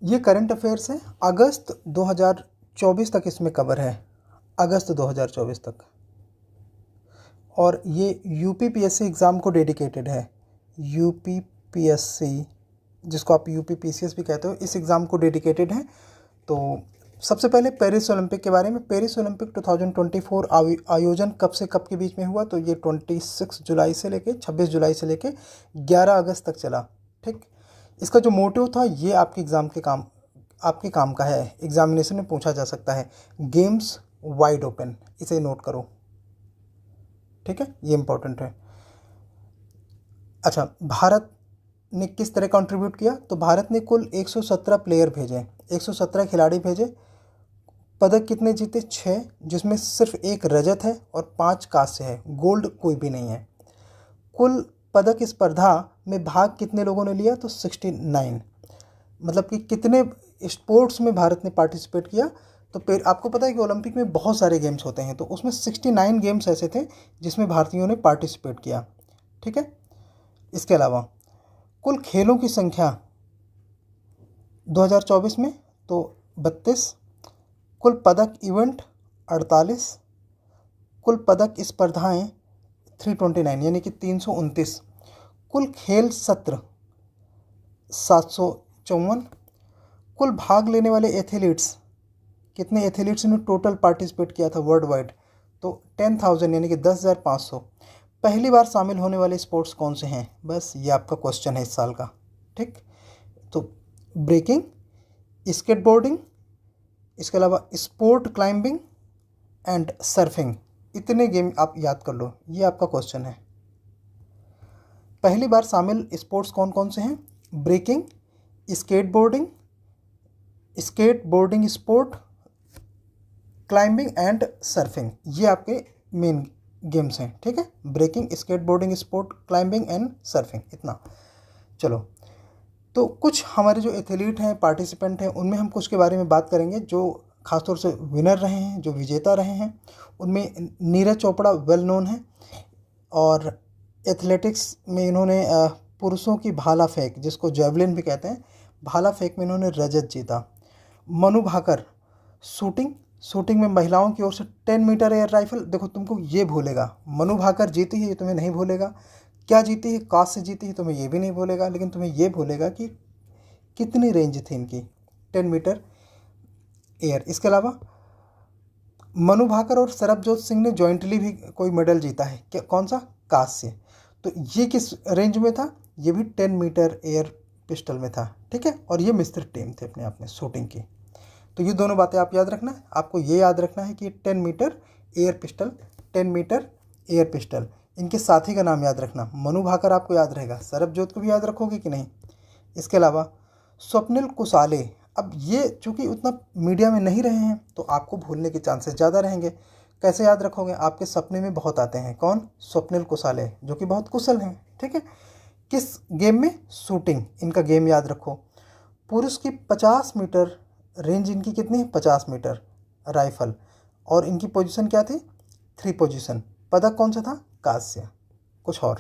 ये current affairs है, अगस्त 2024 तक इसमें कवर है, अगस्त 2024 तक। और ये यूपीपीएससी एग्ज़ाम को डेडिकेटेड है, यूपीपीएससी जिसको आप यूपीपीसीएस भी कहते हो, इस एग्ज़ाम को डेडिकेटेड है। तो सबसे पहले पेरिस ओलंपिक के बारे में। पेरिस ओलंपिक 2024 आयोजन कब से कब के बीच में हुआ? तो ये 26 जुलाई से लेके 26 जुलाई से लेके 11 अगस्त तक चला। ठीक, इसका जो मोटिव था ये आपके आपके काम का है, एग्जामिनेशन में पूछा जा सकता है। गेम्स वाइड ओपन, इसे नोट करो। ठीक है, ये इंपॉर्टेंट है। अच्छा, भारत ने किस तरह कंट्रीब्यूट किया? तो भारत ने कुल 117 प्लेयर भेजे, 117 खिलाड़ी भेजे। पदक कितने जीते? 6, जिसमें सिर्फ एक रजत है और 5 कांस्य है, गोल्ड कोई भी नहीं है। कुल पदक स्पर्धा में भाग कितने लोगों ने लिया? तो 69। मतलब कि कितने स्पोर्ट्स में भारत ने पार्टिसिपेट किया? तो फिर आपको पता है कि ओलंपिक में बहुत सारे गेम्स होते हैं, तो उसमें 69 गेम्स ऐसे थे जिसमें भारतीयों ने पार्टिसिपेट किया। ठीक है, इसके अलावा कुल खेलों की संख्या 2024 में तो 32, कुल पदक इवेंट 48, कुल पदक स्पर्धाएं 329 यानी कि 329, कुल खेल सत्र 754, कुल भाग लेने वाले एथलीट्स, कितने एथलीट्स ने टोटल पार्टिसिपेट किया था वर्ल्ड वाइड? तो 10,000 यानी कि 10,500। पहली बार शामिल होने वाले स्पोर्ट्स कौन से हैं? बस ये आपका क्वेश्चन है इस साल का। ठीक, तो ब्रेकिंग, स्केटबोर्डिंग, इसके अलावा स्पोर्ट क्लाइंबिंग एंड सर्फिंग, इतने गेम आप याद कर लो, ये आपका क्वेश्चन है। पहली बार शामिल स्पोर्ट्स कौन कौन से हैं? Breaking, skateboarding sport, climbing and surfing, ये आपके मेन गेम्स हैं। ठीक है, breaking, skateboarding sport, climbing and surfing, इतना। चलो, तो कुछ हमारे जो एथलीट हैं, पार्टिसिपेंट हैं, उनमें हम कुछ के बारे में बात करेंगे जो खासतौर से विनर रहे हैं, जो विजेता रहे हैं। उनमें नीरज चोपड़ा वेल नोन है, और एथलेटिक्स में इन्होंने पुरुषों की भाला फेंक, जिसको जेवलिन भी कहते हैं, भाला फेंक में इन्होंने रजत जीता। मनु भाकर शूटिंग में महिलाओं की ओर से 10 मीटर एयर राइफल, देखो तुमको ये भूलेगा, मनु भाकर जीती है ये तुम्हें नहीं भूलेगा, क्या जीती है, कांस्य जीती है, तुम्हें ये भी नहीं भूलेगा, लेकिन तुम्हें ये भूलेगा कि कितनी रेंज थी इनकी, 10 मीटर एयर। इसके अलावा मनु भाकर और सरबजोत सिंह ने जॉइंटली भी कोई मेडल जीता है, क्या, कौन सा? कांस्य। तो ये किस रेंज में था? ये भी 10 मीटर एयर पिस्टल में था। ठीक है, और ये मिस्र टीम थे अपने आप में शूटिंग की। तो ये दोनों बातें आप याद रखना। आपको ये याद रखना है कि 10 metre air pistol, 10 metre air pistol, इनके साथी का नाम याद रखना। मनु भाकर आपको याद रहेगा, सरबजोत को भी याद रखोगे कि नहीं? इसके अलावा स्वप्निल कुसाले, अब ये चूँकि उतना मीडिया में नहीं रहे हैं तो आपको भूलने के चांसेस ज़्यादा रहेंगे। कैसे याद रखोगे? आपके सपने में बहुत आते हैं। कौन? स्वप्निल कुसाले, जो कि बहुत कुशल हैं। ठीक है, किस गेम में? शूटिंग, इनका गेम याद रखो। पुरुष की 50 मीटर रेंज इनकी कितनी है? 50 मीटर राइफल, और इनकी पोजीशन क्या थी? 3 पोजीशन। पदक कौन सा था? कांस्य। कुछ और?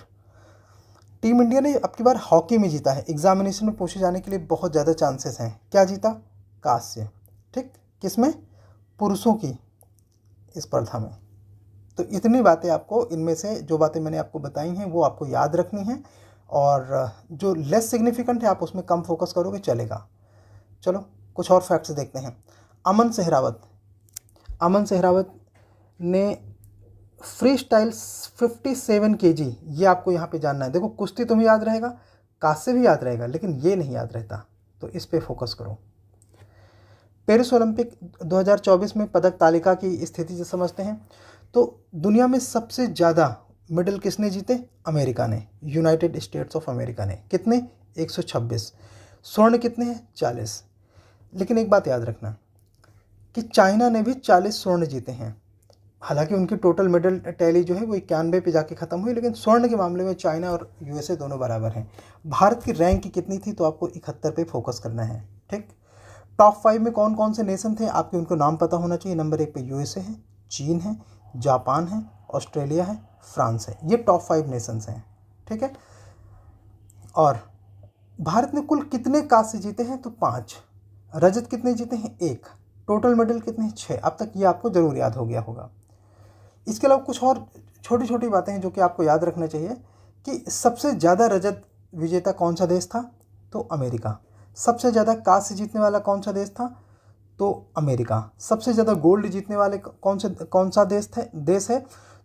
टीम इंडिया ने अब की बार हॉकी में जीता है, एग्जामिनेशन में पूछे जाने के लिए बहुत ज़्यादा चांसेस हैं। क्या जीता? कांस्य। ठीक, किसमें? पुरुषों की स्पर्धा में। तो इतनी बातें आपको, इनमें से जो बातें मैंने आपको बताई हैं वो आपको याद रखनी है, और जो लेस सिग्निफिकेंट है आप उसमें कम फोकस करोगे, चलेगा। चलो कुछ और फैक्ट्स देखते हैं। अमन सहरावत ने फ्री स्टाइल 57 kg, ये आपको यहाँ पे जानना है। देखो कुश्ती तुम्हें याद रहेगा, कांस्य भी याद रहेगा, लेकिन ये नहीं याद रहता, तो इस पे फोकस करो। पेरिस ओलंपिक 2024 में पदक तालिका की स्थिति से समझते हैं। तो दुनिया में सबसे ज़्यादा मेडल किसने जीते? अमेरिका ने, यूनाइटेड स्टेट्स ऑफ अमेरिका ने। कितने? 126। स्वर्ण कितने हैं? 40। लेकिन एक बात याद रखना कि चाइना ने भी 40 स्वर्ण जीते हैं। हालांकि उनकी टोटल मेडल टैली जो है वो 91 पे जाके ख़त्म हुई, लेकिन स्वर्ण के मामले में चाइना और यूएसए दोनों बराबर हैं। भारत की रैंक कितनी थी? तो आपको 71 पे फोकस करना है। ठीक, टॉप 5 में कौन कौन से नेशन थे? आपके उनको नाम पता होना चाहिए। नंबर 1 पे यूएसए है, चीन है, जापान है, ऑस्ट्रेलिया है, फ्रांस है। ये टॉप 5 नेशंस हैं। ठीक है, और भारत ने कुल कितने कांस्य जीते हैं? तो 5। रजत कितने जीते हैं? 1। टोटल मेडल कितने हैं? 6। अब तक ये आपको ज़रूर याद हो गया होगा। इसके अलावा कुछ और छोटी छोटी बातें हैं जो कि आपको याद रखना चाहिए कि सबसे ज़्यादा रजत विजेता कौन सा देश था? तो अमेरिका। सबसे ज़्यादा कांस्य जीतने वाला कौन सा देश था? तो अमेरिका। सबसे ज़्यादा गोल्ड जीतने वाले कौन सा देश है?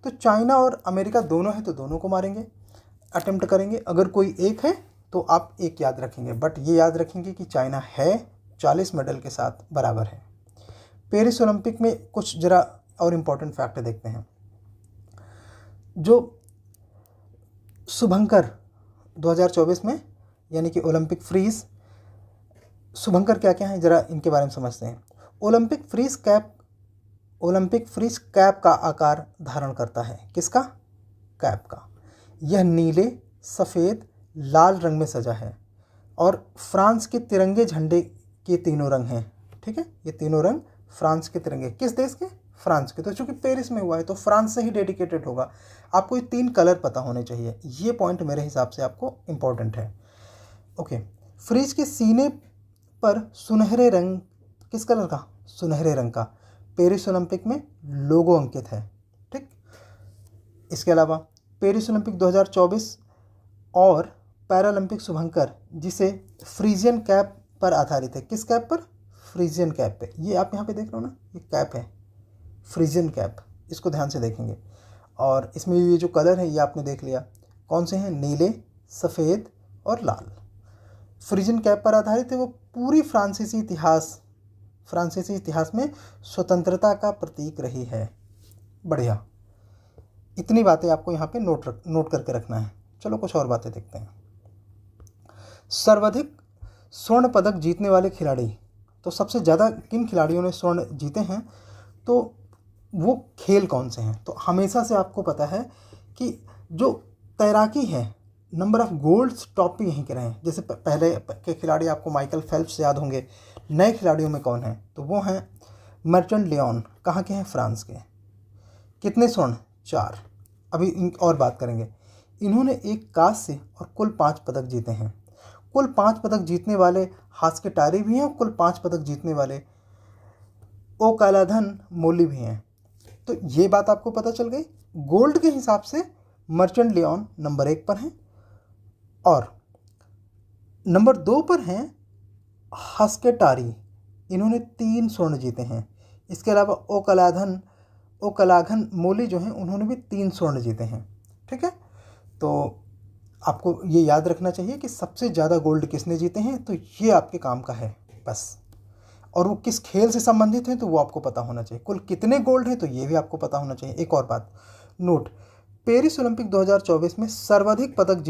तो चाइना और अमेरिका दोनों है, तो दोनों को मारेंगे, अटेम्प्ट करेंगे। अगर कोई एक है तो आप एक याद रखेंगे, बट ये याद रखेंगे कि चाइना है 40 मेडल के साथ बराबर है। पेरिस ओलंपिक में कुछ जरा और इम्पोर्टेंट फैक्ट देखते हैं। जो शुभंकर 2024 में यानी कि ओलंपिक फ्रीज, शुभंकर क्या क्या है जरा इनके बारे में समझते हैं। ओलंपिक फ्रीज कैप का आकार धारण करता है। किसका? कैप का। यह नीले, सफ़ेद, लाल रंग में सजा है और फ्रांस के तिरंगे झंडे के तीनों रंग हैं। ठीक है, ये तीनों रंग फ्रांस के तिरंगे। किस देश के? फ्रांस के। तो चूंकि पेरिस में हुआ है तो फ्रांस से ही डेडिकेटेड होगा। आपको ये 3 कलर पता होने चाहिए। ये पॉइंट मेरे हिसाब से आपको इम्पोर्टेंट है। ओके, फ्रीज के सीने पर सुनहरे रंग, किस कलर का? सुनहरे रंग का। पेरिस ओलंपिक में लोगो अंकित है। ठीक, इसके अलावा पेरिस ओलंपिक 2024 और पैरालंपिक शुभंकर जिसे फ्रीजियन कैप पर आधारित है। किस कैप पर? फ्रीजियन कैप पे। ये आप यहाँ पे देख रहे हो ना, ये कैप है फ्रीजियन कैप, इसको ध्यान से देखेंगे। और इसमें ये जो कलर है ये आपने देख लिया कौन से हैं? नीले, सफ़ेद और लाल। फ्रीजियन कैप पर आधारित है। वो पूरी फ्रांसीसी इतिहास में स्वतंत्रता का प्रतीक रही है। बढ़िया, इतनी बातें आपको यहाँ पे नोट करके रखना है। चलो कुछ और बातें देखते हैं। सर्वाधिक स्वर्ण पदक जीतने वाले खिलाड़ी, तो सबसे ज़्यादा किन खिलाड़ियों ने स्वर्ण जीते हैं, तो वो खेल कौन से हैं? तो हमेशा से आपको पता है कि जो तैराकी है, नंबर ऑफ गोल्ड्स टॉप पे यहीं के रहे हैं। जैसे पहले के खिलाड़ी आपको माइकल फेल्प्स याद होंगे। नए खिलाड़ियों में कौन है? तो वो हैं मर्चेंट लियोन। कहाँ के हैं? फ्रांस के। कितने स्वर्ण? 4। अभी और बात करेंगे। इन्होंने एक कांस्य और कुल 5 पदक जीते हैं। कुल 5 पदक जीतने वाले हास्केटारी भी हैं और कुल 5 पदक जीतने वाले ओकालाधन मोली भी हैं। तो ये बात आपको पता चल गई। गोल्ड के हिसाब से मर्चेंट लियोन नंबर 1 पर हैं और नंबर 2 पर हैं हास्केटारी। इन्होंने 3 स्वर्ण जीते हैं। इसके अलावा ओकालाघन मोली जो हैं उन्होंने भी 3 स्वर्ण जीते हैं। ठीक है, तो आपको ये याद रखना चाहिए कि सबसे ज़्यादा गोल्ड किसने जीते हैं, तो ये आपके काम का है बस। और वो किस खेल से संबंधित हैं तो वो आपको पता होना चाहिए। कुल कितने गोल्ड हैं तो ये भी आपको पता होना चाहिए। एक और बात नोट, पेरिस ओलंपिक 2024 में सर्वाधिक पदक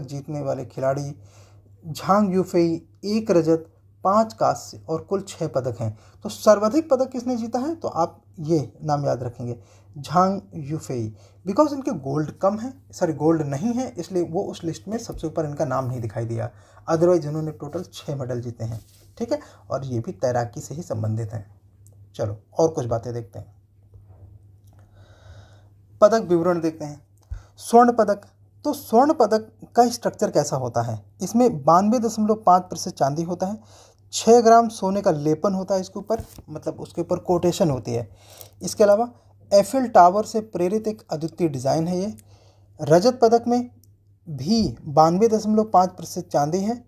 जीतने वाले खिलाड़ी झांग यूफेई, 1 रजत, 5 कांस्य और कुल 6 पदक हैं। तो सर्वाधिक पदक किसने जीता है, तो आप ये नाम याद रखेंगे, झांग यूफेई। बिकॉज इनके गोल्ड कम है, गोल्ड नहीं है, इसलिए वो उस लिस्ट में सबसे ऊपर इनका नाम नहीं दिखाई दिया। अदरवाइज इन्होंने टोटल 6 मेडल जीते हैं। ठीक है, और ये भी तैराकी से ही संबंधित हैं। चलो और कुछ बातें देखते हैं। पदक विवरण देखते हैं। स्वर्ण पदक, तो स्वर्ण पदक का स्ट्रक्चर कैसा होता है? इसमें 92.5% चांदी होता है, 6 ग्राम सोने का लेपन होता है इसके ऊपर, मतलब उसके ऊपर कोटेशन होती है। इसके अलावा एफिल टावर से प्रेरित एक अद्वितीय डिज़ाइन है ये। रजत पदक में भी 92.5% चांदी है।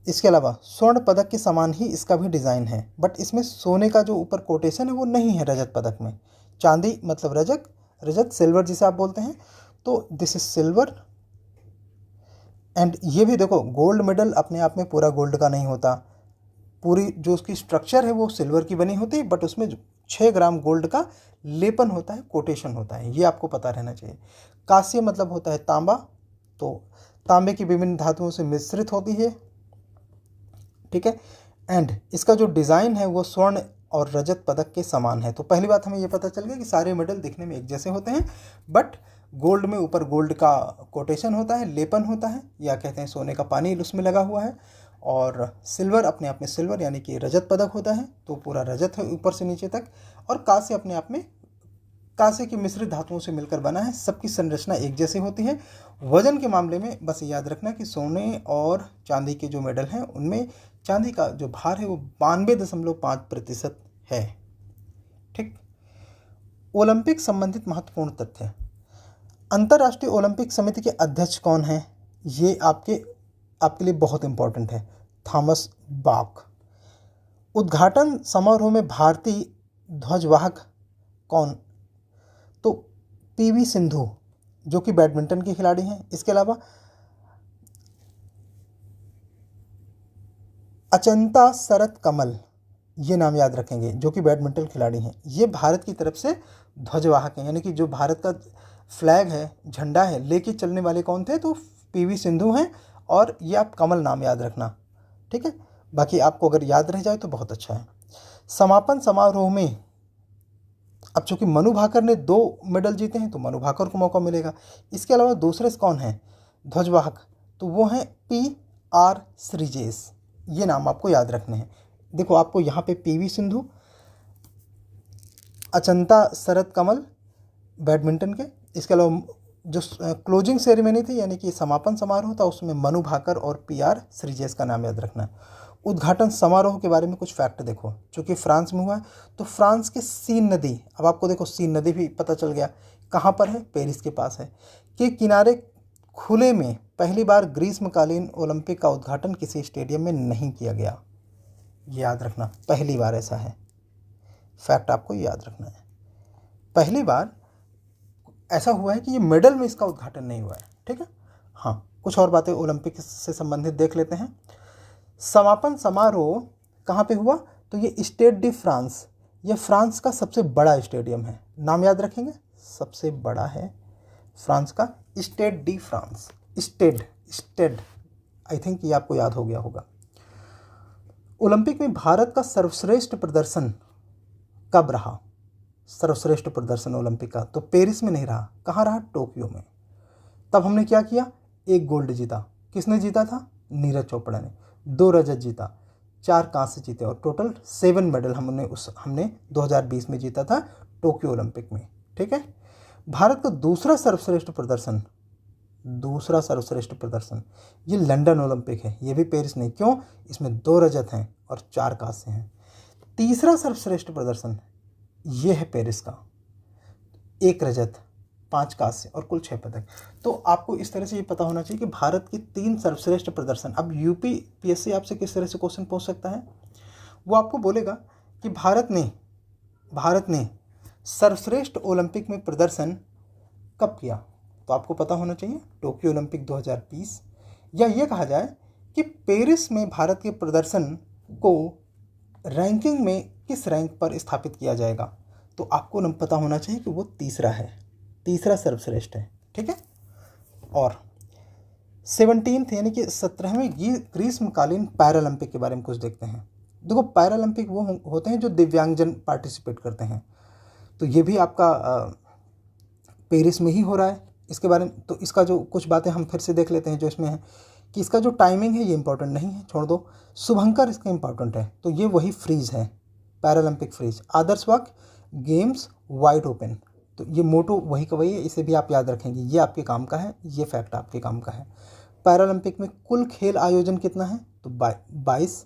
इसके अलावा स्वर्ण पदक के समान ही इसका भी डिज़ाइन है, बट इसमें सोने का जो ऊपर कोटेशन है वो नहीं है रजत पदक में। चांदी मतलब रजत सिल्वर जिसे आप बोलते हैं, तो दिस इज सिल्वर। एंड ये भी देखो, गोल्ड मेडल अपने आप में पूरा गोल्ड का नहीं होता, पूरी जो उसकी स्ट्रक्चर है वो सिल्वर की बनी होती है, बट उसमें 6 ग्राम गोल्ड का लेपन होता है, कोटेशन होता है, ये आपको पता रहना चाहिए। कांस्य मतलब होता है तांबा, तो तांबे की विभिन्न धातुओं से मिश्रित होती है। ठीक है, एंड इसका जो डिज़ाइन है वो स्वर्ण और रजत पदक के समान है। तो पहली बात हमें ये पता चल गया कि सारे मेडल दिखने में एक जैसे होते हैं, बट गोल्ड में ऊपर गोल्ड का कोटेशन होता है, लेपन होता है, या कहते हैं सोने का पानी उसमें लगा हुआ है। और सिल्वर अपने आप में सिल्वर यानी कि रजत पदक होता है, तो पूरा रजत है ऊपर से नीचे तक। और कांस्य अपने आप में कांसे की मिश्रित धातुओं से मिलकर बना है। सबकी संरचना एक जैसी होती है। वजन के मामले में बस याद रखना कि सोने और चांदी के जो मेडल हैं उनमें चांदी का जो भार है वो 92.5% है। ठीक। ओलंपिक संबंधित महत्वपूर्ण तथ्य। अंतर्राष्ट्रीय ओलंपिक समिति के अध्यक्ष कौन हैं? ये आपके लिए बहुत इंपॉर्टेंट है, थॉमस बाक। उद्घाटन समारोह में भारतीय ध्वजवाहक कौन? तो पीवी सिंधु, जो कि बैडमिंटन की खिलाड़ी हैं। इसके अलावा अचंता शरत कमल, ये नाम याद रखेंगे, जो कि बैडमिंटन खिलाड़ी हैं। ये भारत की तरफ से ध्वजवाहक हैं, यानी कि जो भारत का फ्लैग है, झंडा है, लेके चलने वाले कौन थे? तो पीवी सिंधु हैं। और ये आप कमल नाम याद रखना, ठीक है। बाकी आपको अगर याद रह जाए तो बहुत अच्छा है। समापन समारोह में अब चूंकि मनु भाकर ने 2 मेडल जीते हैं तो मनु भाकर को मौका मिलेगा। इसके अलावा दूसरे कौन हैं ध्वजवाहक? तो वो हैं PR श्रीजेश। ये नाम आपको याद रखने हैं। देखो आपको यहाँ पे पीवी सिंधु, अचंता शरत कमल बैडमिंटन के, इसके अलावा जो क्लोजिंग सेरेमनी थी यानी कि समापन समारोह था उसमें मनु भाकर और PR श्रीजेश का नाम याद रखना है। उद्घाटन समारोह के बारे में कुछ फैक्ट देखो, चूँकि फ्रांस में हुआ है तो फ्रांस की सीन नदी, अब आपको देखो सीन नदी भी पता चल गया कहाँ पर है, पेरिस के पास है, के किनारे खुले में पहली बार ग्रीष्मकालीन ओलंपिक का उद्घाटन किसी स्टेडियम में नहीं किया गया। ये याद रखना, पहली बार ऐसा है, फैक्ट आपको याद रखना है। पहली बार ऐसा हुआ है कि ये मेडल में इसका उद्घाटन नहीं हुआ है, ठीक है। हाँ, कुछ और बातें ओलंपिक से संबंधित देख लेते हैं। समापन समारोह कहाँ पे हुआ? तो ये स्टेड डी फ्रांस, ये फ्रांस का सबसे बड़ा स्टेडियम है। नाम याद रखेंगे, सबसे बड़ा है फ्रांस का Stade de France. Stade I think ये आपको याद हो गया होगा। ओलंपिक में भारत का सर्वश्रेष्ठ प्रदर्शन कब रहा? सर्वश्रेष्ठ प्रदर्शन ओलंपिक का तो पेरिस में नहीं रहा, कहाँ रहा? टोक्यो में। तब हमने क्या किया? 1 गोल्ड जीता। किसने जीता था? नीरज चोपड़ा ने। 2 रजत जीता, 4 कांस्य जीते और टोटल 7 मेडल हमने 2020 में जीता था टोक्यो ओलंपिक में, ठीक है। भारत का दूसरा सर्वश्रेष्ठ प्रदर्शन ये लंदन ओलंपिक है, ये भी पेरिस नहीं। क्यों? इसमें 2 रजत हैं और 4 कांस्य हैं। तीसरा सर्वश्रेष्ठ प्रदर्शन ये है पेरिस का, 1 रजत, 5 कांस्य और कुल 6 पदक। तो आपको इस तरह से ये पता होना चाहिए कि भारत के 3 सर्वश्रेष्ठ प्रदर्शन। अब UPSC आपसे किस तरह से क्वेश्चन पूछ सकता है? वो आपको बोलेगा कि भारत ने सर्वश्रेष्ठ ओलंपिक में प्रदर्शन कब किया? तो आपको पता होना चाहिए टोक्यो ओलंपिक 2020, या ये कहा जाए कि पेरिस में भारत के प्रदर्शन को रैंकिंग में किस रैंक पर स्थापित किया जाएगा? तो आपको पता होना चाहिए कि वो तीसरा सर्वश्रेष्ठ है, ठीक है। और 17th यानी कि 17वें ग्रीष्मकालीन पैरालंपिक के बारे में कुछ देखते हैं। देखो पैरालंपिक वो होते हैं जो दिव्यांगजन पार्टिसिपेट करते हैं, तो ये भी आपका पेरिस में ही हो रहा है। इसके बारे में तो इसका जो कुछ बातें हम फिर से देख लेते हैं जो इसमें है कि इसका जो टाइमिंग है ये इंपॉर्टेंट नहीं है, छोड़ दो। शुभंकर इसका इंपॉर्टेंट है, तो ये वही फ्रीज है, पैरालंपिक फ्रीज। आदर्श वाक्य, गेम्स वाइड ओपन, तो ये मोटो वही का वही है, इसे भी आप याद रखेंगे, ये आपके काम का है, ये फैक्ट आपके काम का है। पैरालंपिक में कुल खेल आयोजन कितना है? तो 22।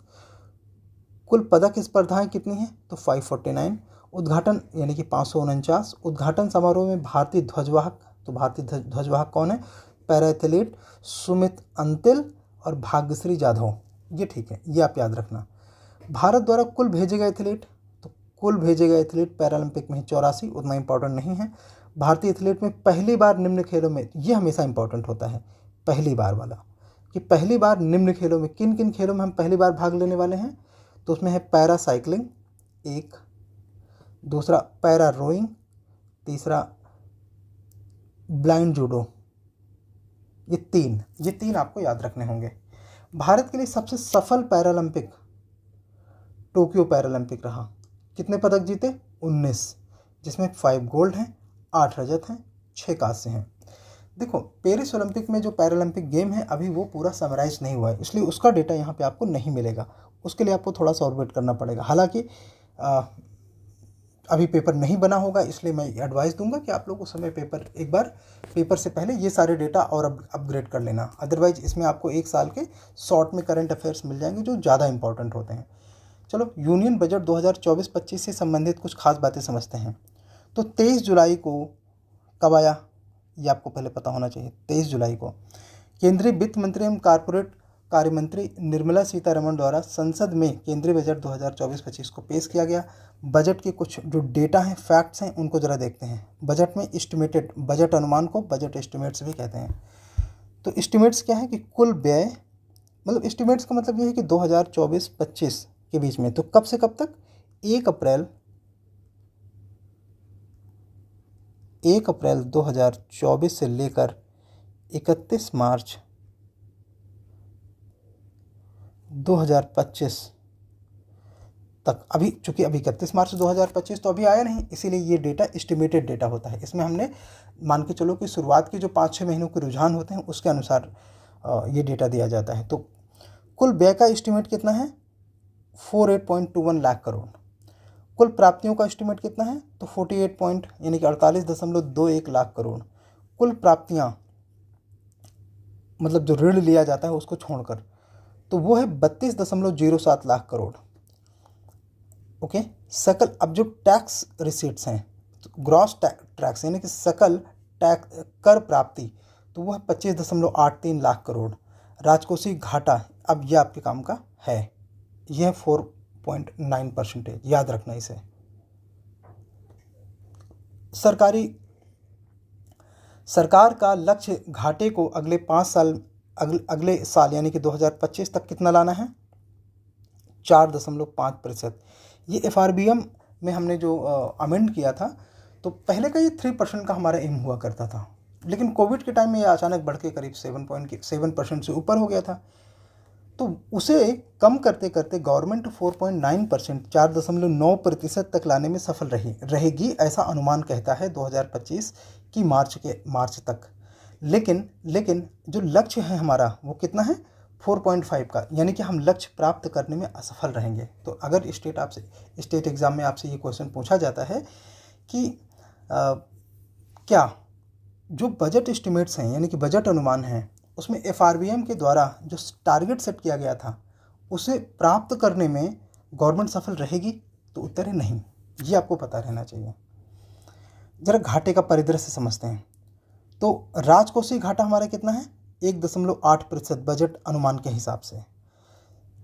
कुल पदक स्पर्धाएं कितनी हैं? तो 549। उद्घाटन यानी कि 549। उद्घाटन समारोह में भारतीय ध्वजवाहक, तो भारतीय ध्वजवाहक कौन है? पैरा एथलीट सुमित अंतिल और भाग्यश्री जाधव, ये ठीक है, ये आप याद रखना। भारत द्वारा कुल भेजे गए एथलीट, तो कुल भेजे गए एथलीट पैरालंपिक में 84, उतना इंपॉर्टेंट नहीं है। भारतीय एथलीट में पहली बार निम्न खेलों में, ये हमेशा इंपॉर्टेंट होता है पहली बार वाला, कि पहली बार निम्न खेलों में किन किन खेलों में हम पहली बार भाग लेने वाले हैं? तो उसमें है पैरा साइकिलिंग 1, दूसरा पैरा रोइंग, तीसरा ब्लाइंड जूडो, ये तीन आपको याद रखने होंगे। भारत के लिए सबसे सफल पैरालंपिक टोक्यो पैरालंपिक रहा। कितने पदक जीते? 19, जिसमें 5 गोल्ड हैं, 8 रजत हैं, 6 कांस्य हैं। देखो पेरिस ओलंपिक में जो पैरालंपिक गेम है अभी वो पूरा समराइज नहीं हुआ है, इसलिए उसका डेटा यहाँ पे आपको नहीं मिलेगा। उसके लिए आपको थोड़ा सा और वेट करना पड़ेगा। हालांकि अभी पेपर नहीं बना होगा, इसलिए मैं एडवाइस दूंगा कि आप लोग उस समय पेपर एक बार पेपर से पहले ये सारे डेटा और अपग्रेड कर लेना। अदरवाइज इसमें आपको 1 साल के शॉर्ट में करंट अफेयर्स मिल जाएंगे जो ज़्यादा इंपॉर्टेंट होते हैं। चलो, यूनियन बजट 2024-25 से संबंधित कुछ खास बातें समझते हैं। तो 23 जुलाई को कब आया, ये आपको पहले पता होना चाहिए। 23 जुलाई को केंद्रीय वित्त मंत्री एवं कारपोरेट कार्य मंत्री निर्मला सीतारमण द्वारा संसद में केंद्रीय बजट 2024-25 को पेश किया गया। बजट के कुछ जो डेटा हैं, फैक्ट्स हैं, उनको ज़रा देखते हैं। बजट में एस्टिमेटेड, बजट अनुमान को बजट एस्टिमेट्स भी कहते हैं। तो एस्टिमेट्स क्या है कि कुल व्यय, मतलब एस्टिमेट्स का मतलब ये है कि 2024-25 के बीच में, तो कब से कब तक, 1 अप्रैल 2024 से लेकर 31 मार्च 2025 तक। अभी चूंकि अभी 31 मार्च 2025 तो अभी आया नहीं, इसीलिए ये डेटा एस्टिमेटेड डेटा होता है। इसमें हमने मान के चलो कि शुरुआत के जो 5-6 महीनों के रुझान होते हैं उसके अनुसार ये डेटा दिया जाता है। तो कुल व्यय का एस्टिमेट कितना है, 48.21 लाख करोड़। कुल प्राप्तियों का एस्टिमेट कितना है, तो 48.21 लाख करोड़। कुल प्राप्तियां मतलब जो ऋण लिया जाता है उसको छोड़कर, तो वो है 32.07 लाख करोड़। ओके, सकल, अब जो टैक्स रिसीट्स हैं, तो ग्रॉस टैक्स यानी कि सकल टैक्स कर प्राप्ति, तो वो है 25.83 लाख करोड़। राजकोषीय घाटा, अब यह आपके काम का है, यह 4.9%, याद रखना इसे। सरकार का लक्ष्य घाटे को अगले 5 साल, अगले साल यानी कि 2025 तक कितना लाना है, 4.5%। ये FRBM में हमने जो अमेंड किया था, तो पहले का ये 3% का हमारा एम हुआ करता था, लेकिन कोविड के टाइम में ये अचानक बढ़ के करीब 7% से ऊपर हो गया था। तो उसे कम करते करते गवर्नमेंट 4.9%, 4.9% तक लाने में सफल रहेगी, ऐसा अनुमान कहता है 2025 की मार्च तक। लेकिन जो लक्ष्य है हमारा वो कितना है, 4.5 का, यानी कि हम लक्ष्य प्राप्त करने में असफल रहेंगे। तो अगर स्टेट एग्जाम में आपसे ये क्वेश्चन पूछा जाता है कि क्या जो बजट एस्टिमेट्स हैं यानी कि बजट अनुमान हैं उसमें FRBM के द्वारा जो टारगेट सेट किया गया था उसे प्राप्त करने में गवर्नमेंट सफल रहेगी, तो उत्तर है नहीं। ये आपको पता रहना चाहिए। जरा घाटे का परिदृश्य समझते हैं। तो राजकोषीय घाटा हमारा कितना है, 1.8% बजट अनुमान के हिसाब से,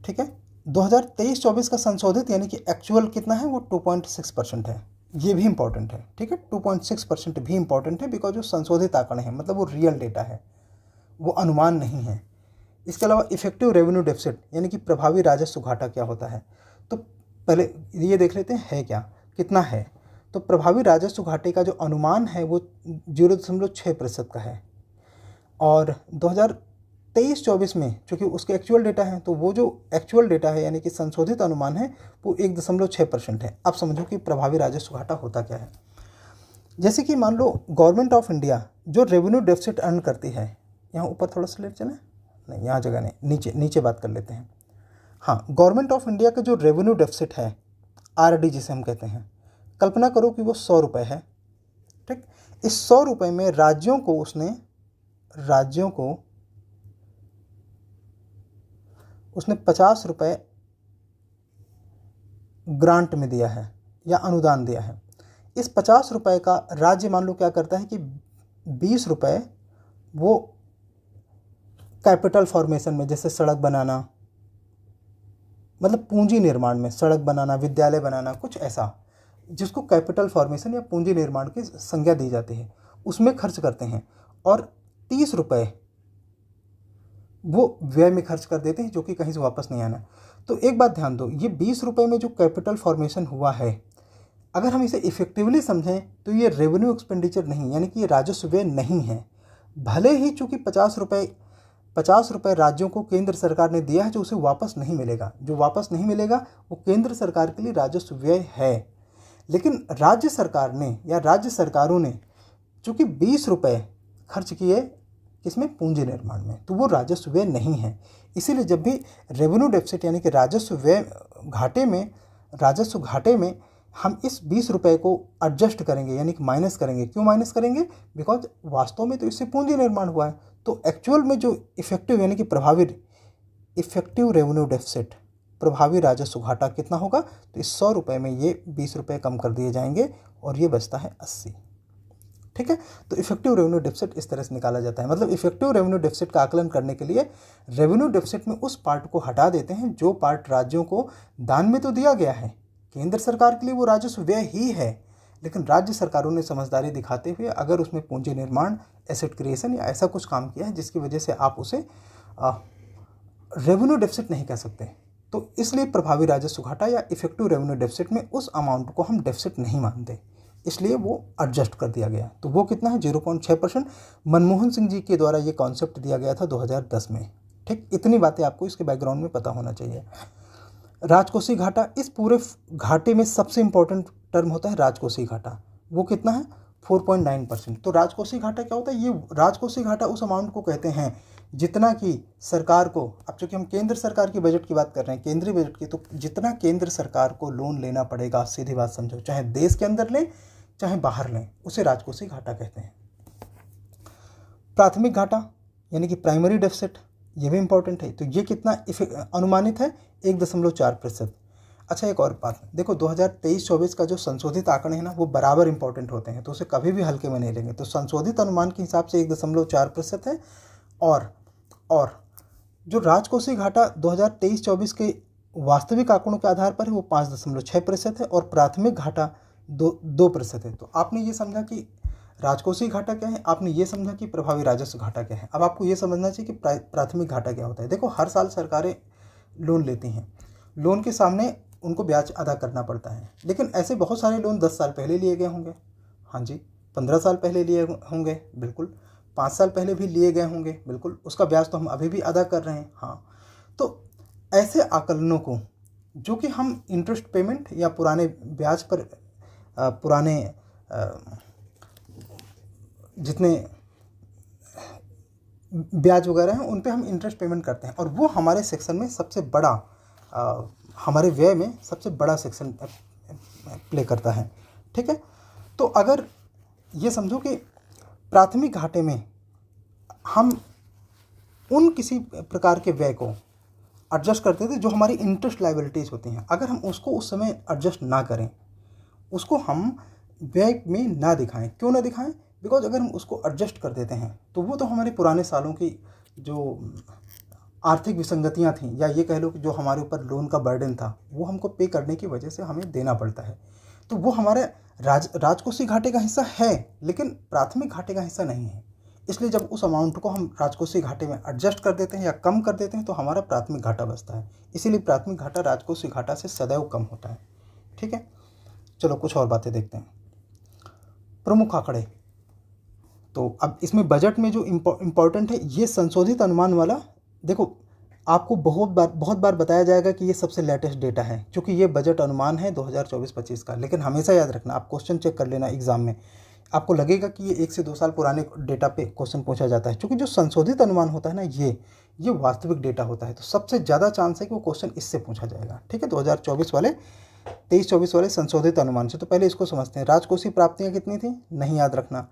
ठीक है। 2023-24 का संशोधित यानी कि एक्चुअल कितना है, वो 2.6% है। ये भी इंपॉर्टेंट है, ठीक है, 2.6% भी इंपॉर्टेंट है, बिकॉज जो संशोधित आंकड़े हैं मतलब वो रियल डेटा है, वो अनुमान नहीं है। इसके अलावा इफेक्टिव रेवेन्यू डेफिसिट यानी कि प्रभावी राजस्व घाटा क्या होता है, तो पहले ये देख लेते हैं है क्या, कितना है। तो प्रभावी राजस्व घाटे का जो अनुमान है वो 0.6% का है, और 2023-24 में चूँकि उसके एक्चुअल डेटा है, तो वो जो एक्चुअल डेटा है यानी कि संशोधित अनुमान है वो 1.6% है। अब समझो कि प्रभावी राजस्व घाटा होता क्या है। जैसे कि मान लो गवर्नमेंट ऑफ इंडिया जो रेवेन्यू डेफिसिट अर्न करती है, यहाँ ऊपर थोड़ा सा लेट चलें, नहीं यहाँ जगह नहीं, नीचे बात कर लेते हैं। हाँ, गवर्नमेंट ऑफ इंडिया का जो रेवेन्यू डेफिसिट है, RD जिसे हम कहते हैं, कल्पना करो कि वो 100 रुपये है, ठीक। इस 100 रुपये में राज्यों को उसने 50 रुपये ग्रांट में दिया है या अनुदान दिया है। इस 50 रुपये का राज्य मान लो क्या करता है कि 20 रुपये वो कैपिटल फॉर्मेशन में, जैसे सड़क बनाना, मतलब पूंजी निर्माण में, सड़क बनाना, विद्यालय बनाना, कुछ ऐसा जिसको कैपिटल फॉर्मेशन या पूंजी निर्माण की संज्ञा दी जाती है, उसमें खर्च करते हैं, और 30 रुपये वो व्यय में खर्च कर देते हैं, जो कि कहीं से वापस नहीं आना। तो एक बात ध्यान दो, ये 20 रुपये में जो कैपिटल फॉर्मेशन हुआ है, अगर हम इसे इफेक्टिवली समझें तो ये रेवेन्यू एक्सपेंडिचर नहीं, यानी कि ये राजस्व व्यय नहीं है। भले ही चूँकि 50 रुपये राज्यों को केंद्र सरकार ने दिया है, जो उसे वापस नहीं मिलेगा, जो वापस नहीं मिलेगा वो केंद्र सरकार के लिए राजस्व व्यय है। लेकिन राज्य सरकार ने या राज्य सरकारों ने चूँकि 20 रुपये खर्च किए किसमें, पूंजी निर्माण में, तो वो राजस्व व्यय नहीं है। इसीलिए जब भी रेवेन्यू डेफिसिट यानी कि राजस्व घाटे में हम इस 20 रुपये को एडजस्ट करेंगे, यानी कि माइनस करेंगे। क्यों माइनस करेंगे? बिकॉज वास्तव में तो इससे पूंजी निर्माण हुआ है। तो एक्चुअल में जो इफेक्टिव यानी कि प्रभावी इफेक्टिव रेवेन्यू डेफिसिट, प्रभावी राजस्व घाटा कितना होगा? तो इस 100 रुपये में ये 20 रुपये कम कर दिए जाएंगे और ये बचता है 80। ठीक है, तो इफेक्टिव रेवेन्यू डेफिसिट इस तरह से निकाला जाता है। मतलब इफेक्टिव रेवेन्यू डेफिसिट का आकलन करने के लिए रेवेन्यू डेफिसिट में उस पार्ट को हटा देते हैं जो पार्ट राज्यों को दान में तो दिया गया है, केंद्र सरकार के लिए वो राजस्व व्यय ही है, लेकिन राज्य सरकारों ने समझदारी दिखाते हुए अगर उसमें पूंजी निर्माण, एसेट क्रिएशन या ऐसा कुछ काम किया है जिसकी वजह से आप उसे रेवेन्यू डेफिसिट नहीं कह सकते, तो इसलिए प्रभावी राजस्व घाटा या इफेक्टिव रेवेन्यू डेफिसिट में उस अमाउंट को हम डेफिसिट नहीं मानते, इसलिए वो एडजस्ट कर दिया गया। तो वो कितना है? 0.6%। मनमोहन सिंह जी के द्वारा ये कॉन्सेप्ट दिया गया था 2010 में। ठीक, इतनी बातें आपको इसके बैकग्राउंड में पता होना चाहिए। राजकोषीय घाटा, इस पूरे घाटे में सबसे इंपॉर्टेंट टर्म होता है राजकोषीय घाटा। वो कितना है? 4.9%। तो राजकोषीय घाटा क्या होता है? ये राजकोषीय घाटा उस अमाउंट को कहते हैं जितना कि सरकार को, अब चूंकि हम केंद्र सरकार की बजट की बात कर रहे हैं, केंद्रीय बजट की, तो जितना केंद्र सरकार को लोन लेना पड़ेगा, सीधी बात समझो, चाहे देश के अंदर लें चाहे बाहर लें, उसे राजकोषीय घाटा कहते हैं। प्राथमिक घाटा यानी कि प्राइमरी डेफिसिट, ये भी इंपॉर्टेंट है। तो ये कितना अनुमानित है? 1.4%। अच्छा, एक और बात देखो, 2023-24 का जो संशोधित आंकड़े हैं ना, वो बराबर इंपॉर्टेंट होते हैं, तो उसे कभी भी हल्के में नहीं लेंगे। तो संशोधित अनुमान के हिसाब से 1.4% है, और जो राजकोषीय घाटा 2023-24 के वास्तविक आंकड़ों के आधार पर है वो 5.6% है, और प्राथमिक घाटा 2% है। तो आपने ये समझा कि राजकोषीय घाटा क्या है, आपने ये समझा कि प्रभावी राजस्व घाटा क्या है। अब आपको ये समझना चाहिए कि प्राथमिक घाटा क्या होता है। देखो, हर साल सरकारें लोन लेती हैं, लोन के सामने उनको ब्याज अदा करना पड़ता है, लेकिन ऐसे बहुत सारे लोन 10 साल पहले लिए गए होंगे, हाँ जी, 15 साल पहले लिए होंगे, बिल्कुल, 5 साल पहले भी लिए गए होंगे, बिल्कुल, उसका ब्याज तो हम अभी भी अदा कर रहे हैं, हाँ। तो ऐसे आकलनों को, जो कि हम इंटरेस्ट पेमेंट या पुराने ब्याज पर पुराने जितने ब्याज वगैरह हैं उन पे हम इंटरेस्ट पेमेंट करते हैं, और वो हमारे सेक्शन में सबसे बड़ा, हमारे व्यय में सबसे बड़ा सेक्शन प्ले करता है। ठीक है, तो अगर ये समझो कि प्राथमिक घाटे में हम उन किसी प्रकार के व्यय को एडजस्ट करते थे जो हमारी इंटरेस्ट लायबिलिटीज़ होती हैं, अगर हम उसको उस समय एडजस्ट ना करें, उसको हम व्यय में ना दिखाएं। क्यों ना दिखाएं? बिकॉज अगर हम उसको एडजस्ट कर देते हैं तो वो तो हमारे पुराने सालों की जो आर्थिक विसंगतियां थीं, या ये कह लो कि जो हमारे ऊपर लोन का बर्डन था, वो हमको पे करने की वजह से हमें देना पड़ता है। तो वो हमारे राजकोषीय घाटे का हिस्सा है, लेकिन प्राथमिक घाटे का हिस्सा नहीं है। इसलिए जब उस अमाउंट को हम राजकोषीय घाटे में एडजस्ट कर देते हैं या कम कर देते हैं तो हमारा प्राथमिक घाटा बचता है। इसीलिए प्राथमिक घाटा राजकोषीय घाटा से सदैव कम होता है। ठीक है, चलो कुछ और बातें देखते हैं। प्रमुख आंकड़े, तो अब इसमें बजट में जो इम्पोर्टेंट है, ये संशोधित अनुमान वाला, देखो आपको बहुत बार बताया जाएगा कि ये सबसे लेटेस्ट डेटा है, क्योंकि ये बजट अनुमान है 2024-25 का। लेकिन हमेशा याद रखना, आप क्वेश्चन चेक कर लेना एग्जाम में, आपको लगेगा कि ये 1 से 2 साल पुराने डेटा पे क्वेश्चन पूछा जाता है, क्योंकि जो संशोधित अनुमान होता है ना, ये वास्तविक डेटा होता है, तो सबसे ज़्यादा चांस है कि वो क्वेश्चन इससे पूछा जाएगा। ठीक है, 2024 वाले 23-24 वाले संशोधित अनुमान से। तो पहले इसको समझते हैं। राजकोषीय प्राप्तियाँ कितनी थी? नहीं याद रखना।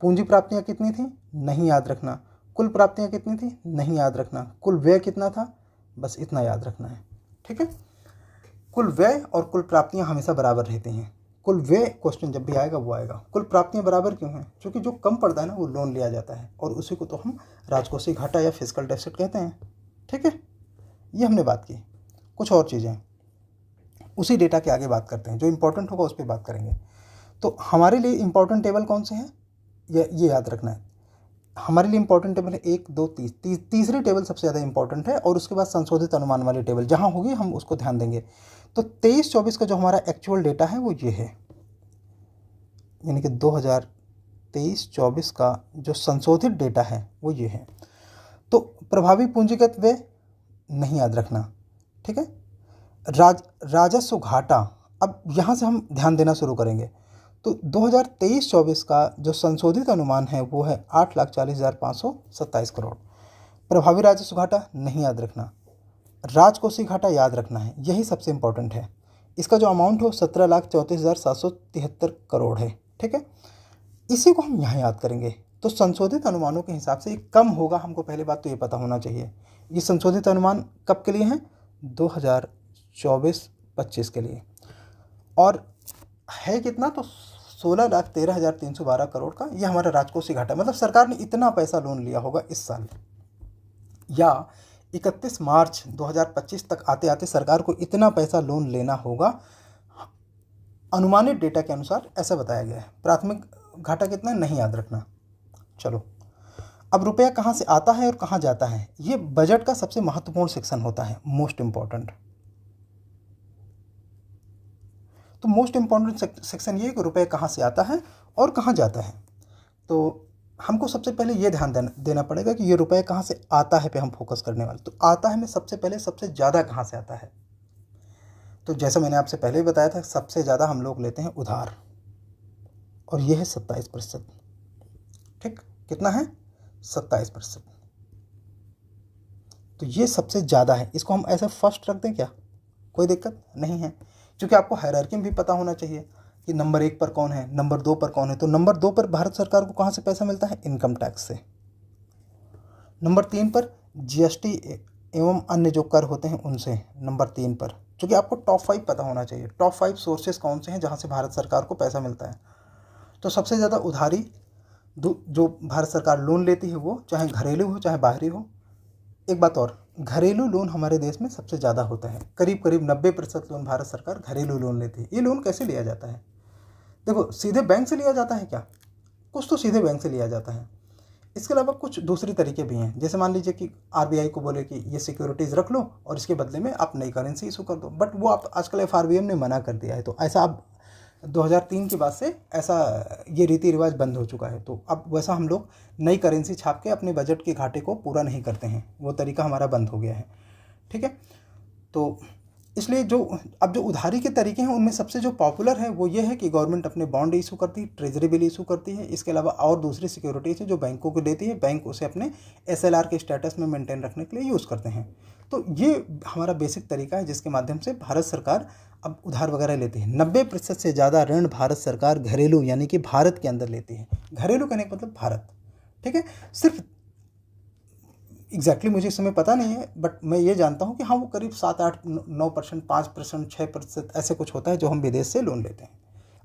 पूंजी प्राप्तियाँ कितनी थी? नहीं याद रखना। कुल प्राप्तियाँ कितनी थी? नहीं याद रखना। कुल व्यय कितना था? बस इतना याद रखना है। ठीक है, कुल व्यय और कुल प्राप्तियाँ हमेशा बराबर रहती हैं। कुल व्यय क्वेश्चन जब भी आएगा वो आएगा। कुल प्राप्तियाँ बराबर क्यों हैं? क्योंकि जो कम पड़ता है ना वो लोन लिया जाता है, और उसी को तो हम राजकोषीय घाटा या फिस्कल डेफिसिट कहते हैं। ठीक है, ये हमने बात की। कुछ और चीज़ें उसी डेटा के आगे बात करते हैं, जो इंपॉर्टेंट होगा उस पर बात करेंगे। तो हमारे लिए इंपॉर्टेंट टेबल कौन से हैं, ये याद रखना है। हमारे लिए इंपॉर्टेंट टेबल है 1, 2, 3। तीसरी टेबल सबसे ज़्यादा इंपॉर्टेंट है, और उसके बाद संशोधित अनुमान वाली टेबल जहाँ होगी हम उसको ध्यान देंगे। तो 23-24 का जो हमारा एक्चुअल डेटा है वो ये है, यानी कि 2023-24 का जो संशोधित डेटा है वो ये है। तो प्रभावी पूंजीगत व्यय नहीं याद रखना। ठीक है, राजस्व घाटा, अब यहाँ से हम ध्यान देना शुरू करेंगे। तो 2023-24 का जो संशोधित अनुमान है वो है 8,40,527 करोड़। प्रभावी राजस्व घाटा नहीं याद रखना, राजकोषीय घाटा याद रखना है, यही सबसे इंपॉर्टेंट है। इसका जो अमाउंट है वो 17,34,773 करोड़ है। ठीक है, इसी को हम यहाँ याद करेंगे। तो संशोधित अनुमानों के हिसाब से ये कम होगा, हमको पहले बात तो ये पता होना चाहिए। ये संशोधित अनुमान कब के लिए हैं? 2024-25 के लिए। और है कितना? तो 16,13,312 करोड़ का ये हमारा राजकोषीय घाटा, मतलब सरकार ने इतना पैसा लोन लिया होगा इस साल, या 31 मार्च 2025 तक आते आते सरकार को इतना पैसा लोन लेना होगा, अनुमानित डेटा के अनुसार ऐसा बताया गया है। प्राथमिक घाटा कितना है नहीं याद रखना। चलो, अब रुपया कहाँ से आता है और कहाँ जाता है, ये बजट का सबसे महत्वपूर्ण सेक्शन होता है, मोस्ट इंपॉर्टेंट। तो मोस्ट इंपॉर्टेंट सेक्शन ये है कि रुपया कहाँ से आता है और कहाँ जाता है। तो हमको सबसे पहले ये ध्यान देना पड़ेगा कि ये रुपया कहाँ से आता है पे हम फोकस करने वाले। तो आता है में सबसे पहले सबसे ज़्यादा कहाँ से आता है, तो जैसा मैंने आपसे पहले भी बताया था, सबसे ज़्यादा हम लोग लेते हैं उधार, और ये है 27%। ठीक, कितना है? 27%। तो ये सबसे ज़्यादा है, इसको हम ऐसे फर्स्ट रख दें क्या? कोई दिक्कत नहीं है, क्योंकि आपको हायरार्की में भी पता होना चाहिए कि नंबर 1 पर कौन है, नंबर 2 पर कौन है। तो नंबर 2 पर भारत सरकार को कहाँ से पैसा मिलता है? इनकम टैक्स से। नंबर 3 पर जीएसटी एवं अन्य जो कर होते हैं उनसे, नंबर 3 पर। क्योंकि आपको टॉप 5 पता होना चाहिए, टॉप 5 सोर्सेज कौन से हैं जहाँ से भारत सरकार को पैसा मिलता है। तो सबसे ज़्यादा उधारी जो भारत सरकार लोन लेती है वो चाहे घरेलू हो चाहे बाहरी हो। एक बात और, घरेलू लोन हमारे देश में सबसे ज़्यादा होता है, करीब करीब 90% लोन भारत सरकार घरेलू लोन लेती है। ये लोन कैसे लिया जाता है? देखो, सीधे बैंक से लिया जाता है क्या? कुछ तो सीधे बैंक से लिया जाता है, इसके अलावा कुछ दूसरे तरीके भी हैं। जैसे मान लीजिए कि आरबीआई को बोले कि ये सिक्योरिटीज़ रख लो और इसके बदले में आप नई करेंसी इशू कर दो, बट वो आप आजकल एफआरबीएम ने मना कर दिया है। तो ऐसा अब 2003 के बाद से ऐसा ये रीति रिवाज बंद हो चुका है। तो अब वैसा हम लोग नई करेंसी छाप के अपने बजट के घाटे को पूरा नहीं करते हैं, वो तरीका हमारा बंद हो गया है। ठीक है, तो इसलिए अब जो उधारी के तरीके हैं उनमें सबसे जो पॉपुलर है वो ये है कि गवर्नमेंट अपने बॉन्ड इशू करती है, ट्रेजरी बिल इशू करती है। इसके अलावा और दूसरी सिक्योरिटीज है जो बैंकों को देती है, बैंक उसे अपने एसएलआर के स्टेटस में मेंटेन रखने के लिए यूज़ करते हैं। तो ये हमारा बेसिक तरीका है जिसके माध्यम से भारत सरकार अब उधार वगैरह लेती है। 90% से ज़्यादा ऋण भारत सरकार घरेलू यानी कि भारत के अंदर लेती है। घरेलू कहने का मतलब भारत। ठीक है, सिर्फ एग्जैक्टली मुझे इस समय पता नहीं है, बट मैं ये जानता हूँ कि हाँ वो करीब 7-8-9%, 5%, 6% ऐसे कुछ होता है जो हम विदेश से लोन लेते हैं।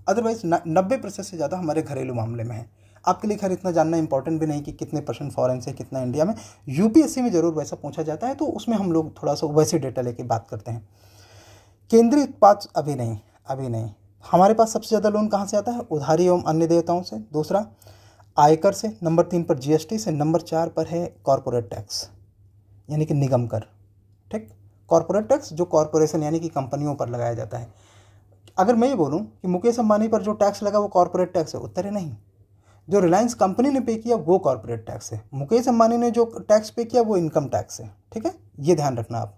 अदरवाइज 90% से ज़्यादा हमारे घरेलू मामले में है। आपके लिए खैर इतना जानना इंपॉर्टेंट भी नहीं कि कितने % फॉरेन से, कितना इंडिया में। यूपीएससी में ज़रूर वैसा पूछा जाता है, तो उसमें हम लोग थोड़ा सा वैसे डेटा लेके बात करते हैं। केंद्रीय उत्पाद अभी नहीं। हमारे पास सबसे ज़्यादा लोन कहाँ से आता है? उधारी एवं अन्य देयताओं से। दूसरा आयकर से, नंबर 3 पर जीएसटी से, नंबर 4 पर है कॉरपोरेट टैक्स यानी कि निगम कर। ठीक, कॉरपोरेट टैक्स जो कॉरपोरेशन यानी कि कंपनियों पर लगाया जाता है। अगर मैं ये बोलूं कि मुकेश अंबानी पर जो टैक्स लगा वो कॉरपोरेट टैक्स है, उत्तर है नहीं। जो रिलायंस कंपनी ने पे किया वो कॉरपोरेट टैक्स है, मुकेश अंबानी ने जो टैक्स पे किया वो इनकम टैक्स है। ठीक है, ये ध्यान रखना आप।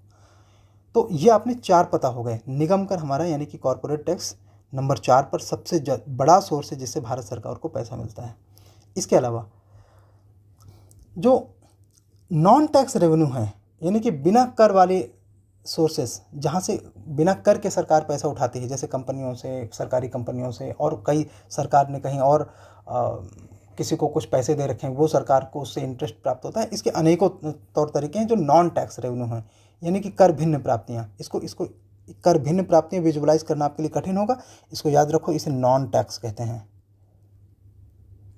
तो ये आपने 4 पता हो गए। निगम कर हमारा यानी कि कॉरपोरेट टैक्स नंबर 4 पर सबसे बड़ा सोर्स है जिससे भारत सरकार को पैसा मिलता है। इसके अलावा जो नॉन टैक्स रेवेन्यू है यानी कि बिना कर वाले सोर्सेस, जहाँ से बिना कर के सरकार पैसा उठाती है, जैसे कंपनियों से, सरकारी कंपनियों से, और कई सरकार ने कहीं और किसी को कुछ पैसे दे रखे हैं, वो सरकार को उससे इंटरेस्ट प्राप्त होता है। इसके अनेकों तौर तरीके हैं जो नॉन टैक्स रेवेन्यू हैं यानी कि कर भिन्न प्राप्तियाँ। इसको कर भिन्न प्राप्तियाँ विजुअलाइज करना आपके लिए कठिन होगा, इसको याद रखो, इसे नॉन टैक्स कहते हैं,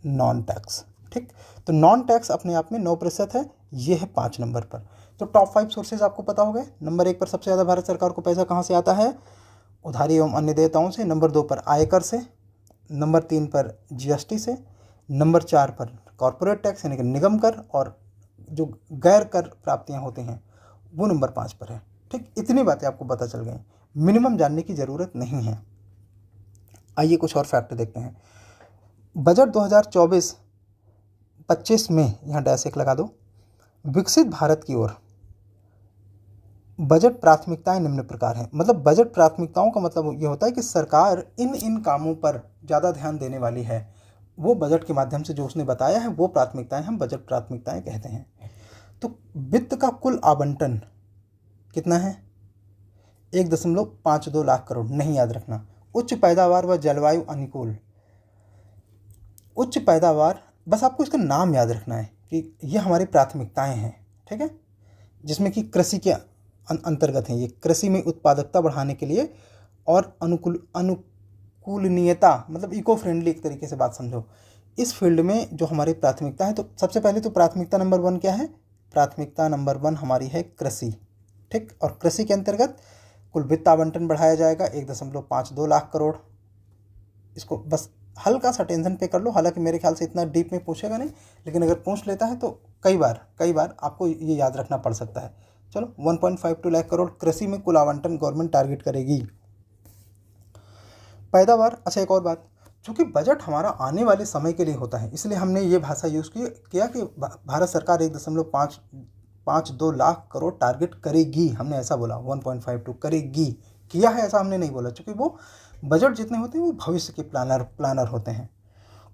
नॉन टैक्स। ठीक, तो नॉन टैक्स अपने आप में 9% है, ये है 5 नंबर पर। तो टॉप 5 सोर्सेज आपको पता हो गए। नंबर 1 पर सबसे ज़्यादा भारत सरकार को पैसा कहाँ से आता है? उधारी एवं अन्य देयताओं से। नंबर 2 पर आयकर से। नंबर 3 पर जीएसटी से। नंबर 4 पर कॉरपोरेट टैक्स यानी कि निगम कर, और जो गैर कर प्राप्तियाँ होती हैं वो नंबर 5 पर है। ठीक, इतनी बातें आपको पता चल गई, मिनिमम जानने की ज़रूरत नहीं है। आइए कुछ और फैक्ट देखते हैं। बजट 2024-25 में, यहाँ डैश एक लगा दो, विकसित भारत की ओर बजट प्राथमिकताएं निम्न प्रकार हैं। मतलब बजट प्राथमिकताओं का मतलब ये होता है कि सरकार इन कामों पर ज़्यादा ध्यान देने वाली है, वो बजट के माध्यम से जो उसने बताया है वो प्राथमिकताएं हम बजट प्राथमिकताएं कहते हैं। तो वित्त का कुल आवंटन कितना है? 1.52 लाख करोड़, नहीं याद रखना। उच्च पैदावार व जलवायु अनुकूल, उच्च पैदावार, बस आपको इसका नाम याद रखना है कि ये हमारी प्राथमिकताएं हैं, ठीक है, जिसमें कि कृषि के अंतर्गत हैं। ये कृषि में उत्पादकता बढ़ाने के लिए और अनुकूलनीयता, मतलब इको फ्रेंडली, एक तरीके से बात समझो, इस फील्ड में जो हमारी प्राथमिकता है। तो सबसे पहले तो प्राथमिकता नंबर 1 क्या है? प्राथमिकता नंबर 1 हमारी है कृषि, ठीक। और कृषि के अंतर्गत कुल वित्त आवंटन बढ़ाया जाएगा 1.52 लाख करोड़। इसको बस हल्का सा टेंशन पे कर लो, हालांकि मेरे ख्याल से इतना डीप में पूछेगा नहीं, लेकिन अगर पूछ लेता है तो कई बार आपको ये याद रखना पड़ सकता है। चलो, 1.52 लाख करोड़ कृषि में कुल आवंटन गवर्नमेंट टारगेट करेगी। पैदावार, अच्छा एक और बात, चूँकि बजट हमारा आने वाले समय के लिए होता है, इसलिए हमने ये भाषा यूज़ किया कि भारत सरकार 1.52 लाख करोड़ टारगेट करेगी। हमने ऐसा बोला, 1.52 करेगी, किया है ऐसा हमने नहीं बोला, क्योंकि वो बजट जितने होते हैं वो भविष्य के प्लानर होते हैं।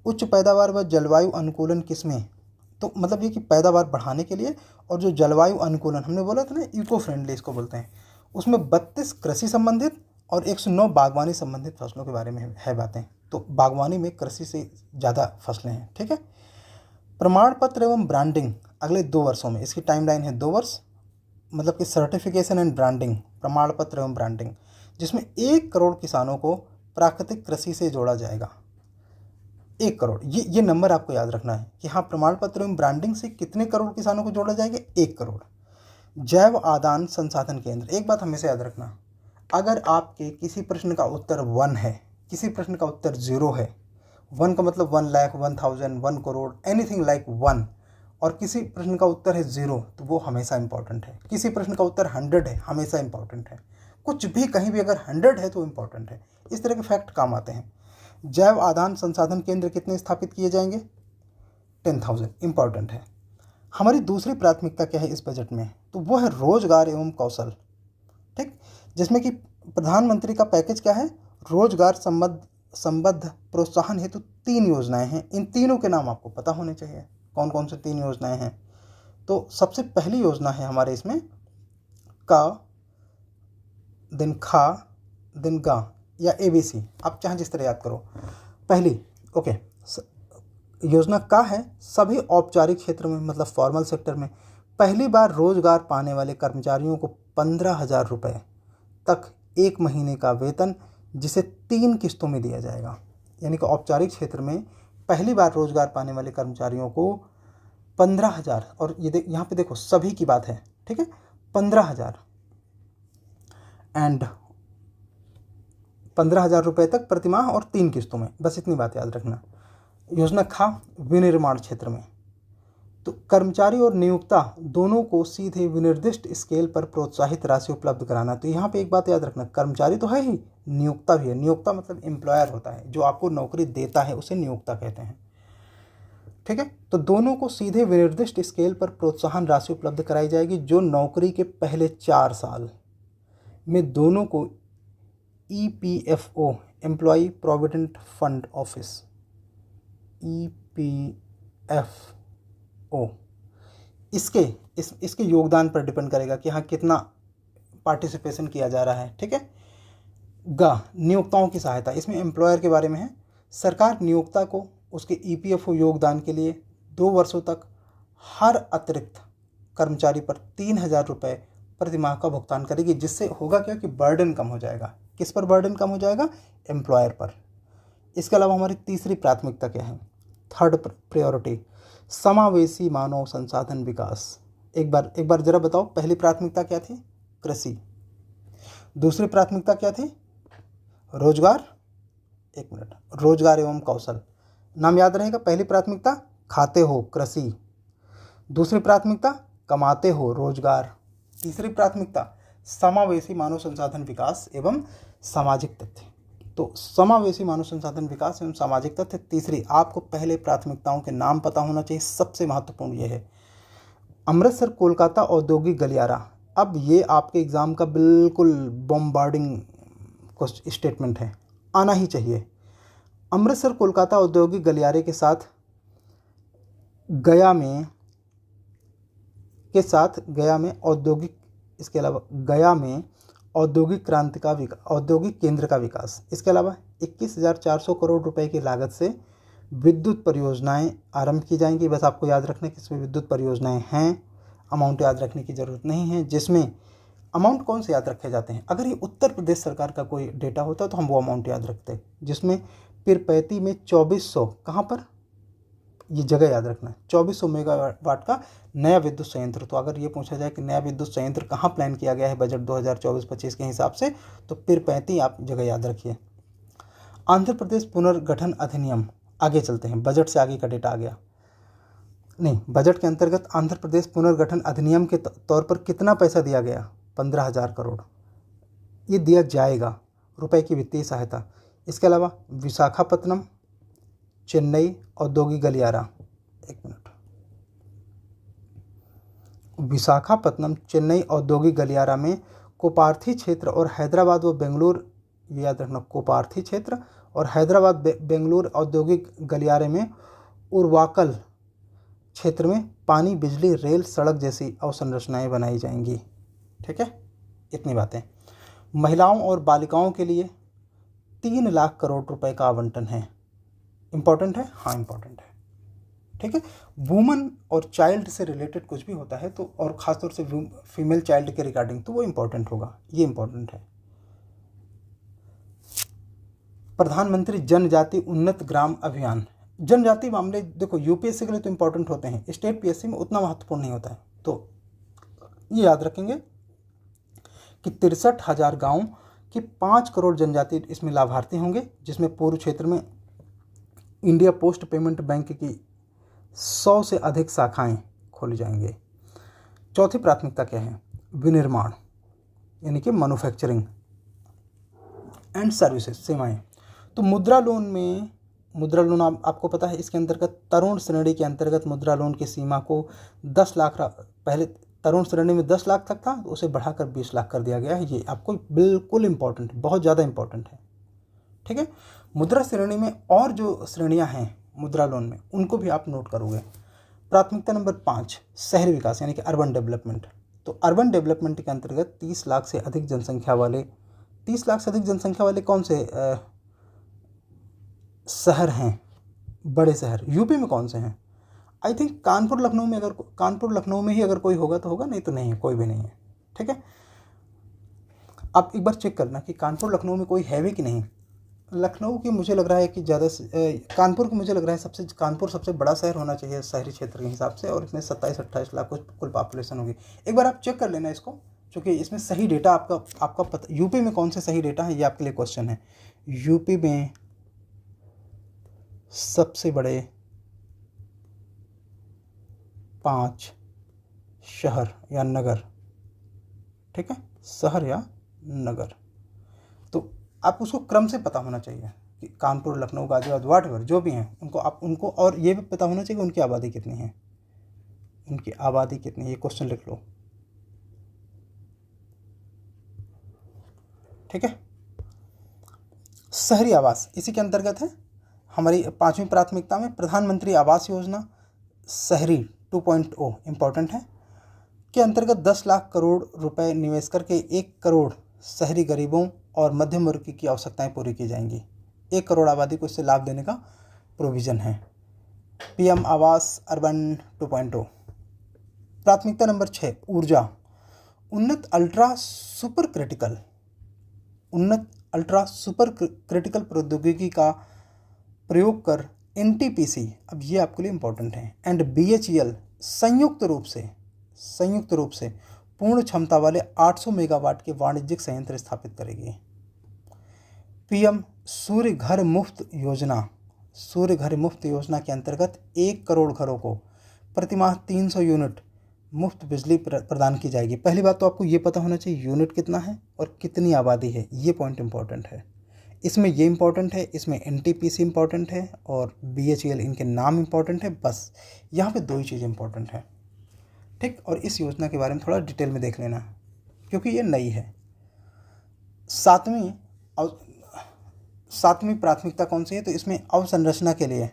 उच्च पैदावार व जलवायु अनुकूलन किसमें? तो मतलब ये कि पैदावार बढ़ाने के लिए, और जो जलवायु अनुकूलन हमने बोला था ना, इको फ्रेंडली इसको बोलते हैं, उसमें 32 कृषि संबंधित और 109 बागवानी संबंधित फसलों के बारे में है बातें। तो बागवानी में कृषि से ज़्यादा फसलें हैं, ठीक है। प्रमाण पत्र एवं ब्रांडिंग अगले 2 वर्षों में, इसकी टाइमलाइन है 2 वर्ष, मतलब कि सर्टिफिकेशन एंड ब्रांडिंग, प्रमाण पत्र एवं ब्रांडिंग, जिसमें 1 करोड़ किसानों को प्राकृतिक कृषि से जोड़ा जाएगा। 1 करोड़, ये नंबर आपको याद रखना है कि हाँ, प्रमाण पत्र एवं ब्रांडिंग से कितने करोड़ किसानों को जोड़ा जाएगा? 1 करोड़। जैव आदान संसाधन केंद्र, एक बात हमेशा याद रखना, अगर आपके किसी प्रश्न का उत्तर 1 है, किसी प्रश्न का उत्तर 0 है, 1 का मतलब 1 लाख, 1000, 1 करोड़, एनीथिंग लाइक 1, और किसी प्रश्न का उत्तर है 0, तो वो हमेशा इंपॉर्टेंट है। किसी प्रश्न का उत्तर 100 है, हमेशा इंपॉर्टेंट है। कुछ भी कहीं भी अगर 100 है तो इंपॉर्टेंट है। इस तरह के फैक्ट काम आते हैं। जैव आदान संसाधन केंद्र कितने स्थापित किए जाएंगे? 10,000, इंपॉर्टेंट है। हमारी दूसरी प्राथमिकता क्या है इस बजट में? तो वो है रोजगार एवं कौशल, ठीक, जिसमें कि प्रधानमंत्री का पैकेज क्या है? रोजगार संबद्ध प्रोत्साहन हेतु 3 योजनाएं हैं। इन तीनों के नाम आपको पता होने चाहिए, कौन कौन से 3 योजनाएं हैं। तो सबसे पहली योजना है हमारे इसमें का, दिन खा, दिन गा, या ABC, आप चाहे जिस तरह याद करो। पहली, ओके, योजना का है सभी औपचारिक क्षेत्र में, मतलब फॉर्मल सेक्टर में पहली बार रोजगार पाने वाले कर्मचारियों को 15,000 रुपये तक 1 महीने का वेतन, जिसे 3 किस्तों में दिया जाएगा। यानी कि औपचारिक क्षेत्र में पहली बार रोजगार पाने वाले कर्मचारियों को 15,000, और ये यहाँ पे देखो सभी की बात है, ठीक है, 15,000 एंड 15,000 रुपये तक प्रतिमाह और 3 किस्तों में, बस इतनी बात याद रखना। योजना खा, विनिर्माण क्षेत्र में तो कर्मचारी और नियोक्ता दोनों को सीधे विनिर्दिष्ट स्केल पर प्रोत्साहित राशि उपलब्ध कराना। तो यहाँ पे एक बात याद रखना, कर्मचारी तो है ही, नियोक्ता भी है। नियोक्ता मतलब एम्प्लॉयर होता है, जो आपको नौकरी देता है उसे नियोक्ता कहते हैं, ठीक है। तो दोनों को सीधे विनिर्दिष्ट स्केल पर प्रोत्साहन राशि उपलब्ध कराई जाएगी, जो नौकरी के पहले 4 साल में दोनों को EPFO, employee provident fund office, EPFO, इसके योगदान पर डिपेंड करेगा कि हाँ कितना पार्टिसिपेशन किया जा रहा है, ठीक है। नियोक्ताओं की सहायता, इसमें एम्प्लॉयर के बारे में है। सरकार नियोक्ता को उसके EPFO योगदान के लिए 2 वर्षों तक हर अतिरिक्त कर्मचारी पर 3,000 रुपये प्रतिमाह का भुगतान करेगी, जिससे होगा क्या कि बर्डन कम हो जाएगा। किस पर बर्डन कम हो जाएगा? एम्प्लॉयर पर। इसके अलावा हमारी तीसरी प्राथमिकता क्या है? थर्ड प्रायोरिटी, समावेशी मानव संसाधन विकास। एक बार जरा बताओ, पहली प्राथमिकता क्या थी? कृषि। दूसरी प्राथमिकता क्या थी? रोजगार, एक मिनट, रोजगार एवं कौशल, नाम याद रहेगा। पहली प्राथमिकता खाते हो, कृषि। दूसरी प्राथमिकता कमाते हो, रोजगार। तीसरी प्राथमिकता समावेशी मानव संसाधन विकास एवं सामाजिक तथ्य। तो समावेशी मानव संसाधन विकास एवं सामाजिक तथ्य तीसरी। आपको पहले प्राथमिकताओं के नाम पता होना चाहिए, सबसे महत्वपूर्ण ये है। अमृतसर कोलकाता औद्योगिक गलियारा, अब ये आपके एग्जाम का बिल्कुल बॉम्बार्डिंग स्टेटमेंट है, आना ही चाहिए। अमृतसर कोलकाता औद्योगिक गलियारे के साथ गया में औद्योगिक, इसके अलावा गया में औद्योगिक क्रांति का औद्योगिक केंद्र का विकास। इसके अलावा 21,400 करोड़ रुपए की लागत से विद्युत परियोजनाएं आरंभ की जाएंगी। बस आपको याद रखना कि इसमें विद्युत परियोजनाएं हैं, अमाउंट याद रखने की ज़रूरत नहीं है। जिसमें अमाउंट कौन से याद रखे जाते हैं, अगर ये उत्तर प्रदेश सरकार का कोई डेटा होता तो हम वो अमाउंट याद रखते, जिसमें पीरपैंती में 2400, कहाँ पर, ये जगह याद रखना, 2400 मेगावाट का नया विद्युत संयंत्र। तो अगर ये पूछा जाए कि नया विद्युत संयंत्र कहाँ प्लान किया गया है बजट 2024-25 के हिसाब से, तो पीरपैंती आप जगह याद रखिए। आंध्र प्रदेश पुनर्गठन अधिनियम, आगे चलते हैं, बजट से आगे का डेटा आ गया, नहीं, बजट के अंतर्गत आंध्र प्रदेश पुनर्गठन अधिनियम के तौर पर कितना पैसा दिया गया, 15,000 करोड़ ये दिया जाएगा रुपए की वित्तीय सहायता। इसके अलावा विशाखापत्तनम चेन्नई औद्योगिक गलियारा, एक मिनट, विशाखापत्तनम चेन्नई औद्योगिक गलियारा में कोपार्थी क्षेत्र और हैदराबाद व बेंगलुरु, याद रखना, कोपार्थी क्षेत्र और हैदराबाद बेंगलुरु औद्योगिक गलियारे में उर्वाकल क्षेत्र में पानी, बिजली, रेल, सड़क जैसी अवसंरचनाएं बनाई जाएंगी। ठीक है, इतनी बातें। महिलाओं और बालिकाओं के लिए 3 लाख करोड़ रुपए का आवंटन है। इंपॉर्टेंट है, हाँ इंपॉर्टेंट है। ठीक है, वुमन और चाइल्ड से रिलेटेड कुछ भी होता है तो, और ख़ासतौर से फीमेल चाइल्ड के रिगार्डिंग, तो वो इंपॉर्टेंट होगा, ये इंपॉर्टेंट है। प्रधानमंत्री जनजाति उन्नत ग्राम अभियान, जनजाति मामले देखो यूपीएससी के लिए तो इंपॉर्टेंट होते हैं, स्टेट पीएससी में उतना महत्वपूर्ण नहीं होता है। तो ये याद रखेंगे कि 63,000 गाँव के 5 करोड़ जनजाति इसमें लाभार्थी होंगे, जिसमें पूर्व क्षेत्र में इंडिया पोस्ट पेमेंट बैंक की 100 से अधिक शाखाएं खोली जाएंगे। चौथी प्राथमिकता क्या है, विनिर्माण यानी कि मैन्युफैक्चरिंग एंड सर्विसेज, सेवाएं। तो मुद्रा लोन में, मुद्रा लोन आपको पता है, इसके अंतर्गत तरुण श्रेणी के अंतर्गत मुद्रा लोन की सीमा को 10 लाख, पहले तरुण श्रेणी में 10 लाख तक था, तो उसे बढ़ाकर 20 लाख कर दिया गया है। ये आपको बिल्कुल इंपॉर्टेंट, बहुत ज़्यादा इंपॉर्टेंट है। ठीक है, मुद्रा श्रेणी में और जो श्रेणियां हैं मुद्रा लोन में, उनको भी आप नोट करोगे। प्राथमिकता नंबर 5, शहरी विकास यानी कि अर्बन डेवलपमेंट। तो अर्बन डेवलपमेंट के अंतर्गत 30 लाख से अधिक जनसंख्या वाले कौन से शहर हैं, बड़े शहर यूपी में कौन से हैं? आई थिंक कानपुर लखनऊ में, अगर कानपुर लखनऊ में ही अगर कोई होगा तो होगा, नहीं तो नहीं है, कोई भी नहीं है। ठीक है, आप एक बार चेक करना कि कानपुर लखनऊ में कोई है भी कि नहीं। लखनऊ की मुझे लग रहा है कि ज़्यादा, कानपुर की मुझे लग रहा है कानपुर सबसे बड़ा शहर होना चाहिए शहरी क्षेत्र के हिसाब से, और इसमें 27-28 लाख कुल पॉपुलेशन होगी। एक बार आप चेक कर लेना इसको, क्योंकि इसमें सही डेटा आपका पता, यूपी में कौन से सही डेटा है ये आपके लिए क्वेश्चन है। यूपी में सबसे बड़े 5 शहर या नगर, ठीक है, शहर या नगर, तो आप उसको क्रम से पता होना चाहिए कि कानपुर, लखनऊ, गाजियाबाद, व्हाटएवर जो भी हैं उनको और ये भी पता होना चाहिए कि उनकी आबादी कितनी है, उनकी आबादी कितनी है, ये क्वेश्चन लिख लो। ठीक है, शहरी आवास इसी के अंतर्गत है। हमारी 5वीं प्राथमिकता में प्रधानमंत्री आवास योजना शहरी 2.0 इम्पॉर्टेंट है, के अंतर्गत 10 लाख करोड़ रुपए निवेश करके 1 करोड़ शहरी गरीबों और मध्यम वर्ग की आवश्यकताएं पूरी की जाएंगी। 1 करोड़ आबादी को इससे लाभ देने का प्रोविज़न है। पीएम आवास अर्बन 2.0। प्राथमिकता नंबर 6, ऊर्जा। उन्नत अल्ट्रा सुपर क्रिटिकल प्रौद्योगिकी का प्रयोग कर एनटीपीसी, अब ये आपके लिए इंपॉर्टेंट है, एंड बीएचईएल संयुक्त रूप से पूर्ण क्षमता वाले 800 मेगावाट के वाणिज्यिक संयंत्र स्थापित करेगी। पीएम सूर्य घर मुफ्त योजना के अंतर्गत 1 करोड़ घरों को प्रतिमाह 300 यूनिट मुफ्त बिजली प्रदान की जाएगी। पहली बात तो आपको ये पता होना चाहिए यूनिट कितना है और कितनी आबादी है, ये पॉइंट इंपॉर्टेंट है। इसमें ये इंपॉर्टेंट है, इसमें एनटीपीसी इंपॉर्टेंट है और बीएचईएल इनके नाम इंपॉर्टेंट है, बस यहाँ पे 2 ही चीज़ इंपॉर्टेंट है। ठीक, और इस योजना के बारे में थोड़ा डिटेल में देख लेना क्योंकि ये नई है। 7वीं प्राथमिकता कौन सी है, तो इसमें अवसंरचना के लिए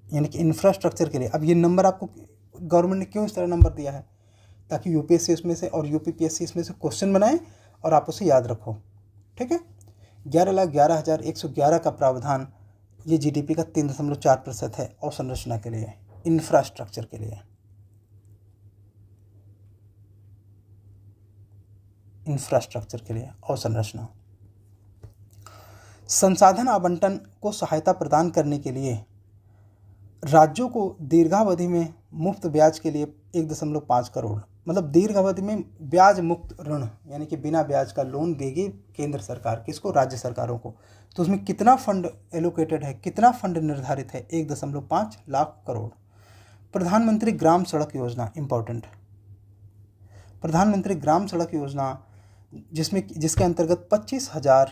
यानी कि इंफ्रास्ट्रक्चर के लिए। अब ये नंबर आपको गवर्नमेंट ने क्यों इस तरह नंबर दिया है, ताकि यूपीएससी इसमें से और यूपीपीएससी इसमें से क्वेश्चन बनाए और आप उसे याद रखो, ठीक है। 11,11,111 का प्रावधान ये जीडीपी का 3.4% है अवसंरचना के लिए, इंफ्रास्ट्रक्चर के लिए, इंफ्रास्ट्रक्चर के लिए अवसंरचना। संसाधन आवंटन को सहायता प्रदान करने के लिए राज्यों को दीर्घावधि में मुफ्त ब्याज के लिए 1.5 करोड़, मतलब दीर्घावधि में ब्याज मुक्त ऋण यानी कि बिना ब्याज का लोन देगी केंद्र सरकार, किसको? राज्य सरकारों को। तो उसमें कितना फंड एलोकेटेड है, कितना फंड निर्धारित है? 1.5 लाख करोड़। प्रधानमंत्री ग्राम सड़क योजना इंपॉर्टेंट, प्रधानमंत्री ग्राम सड़क योजना जिसके अंतर्गत 25,000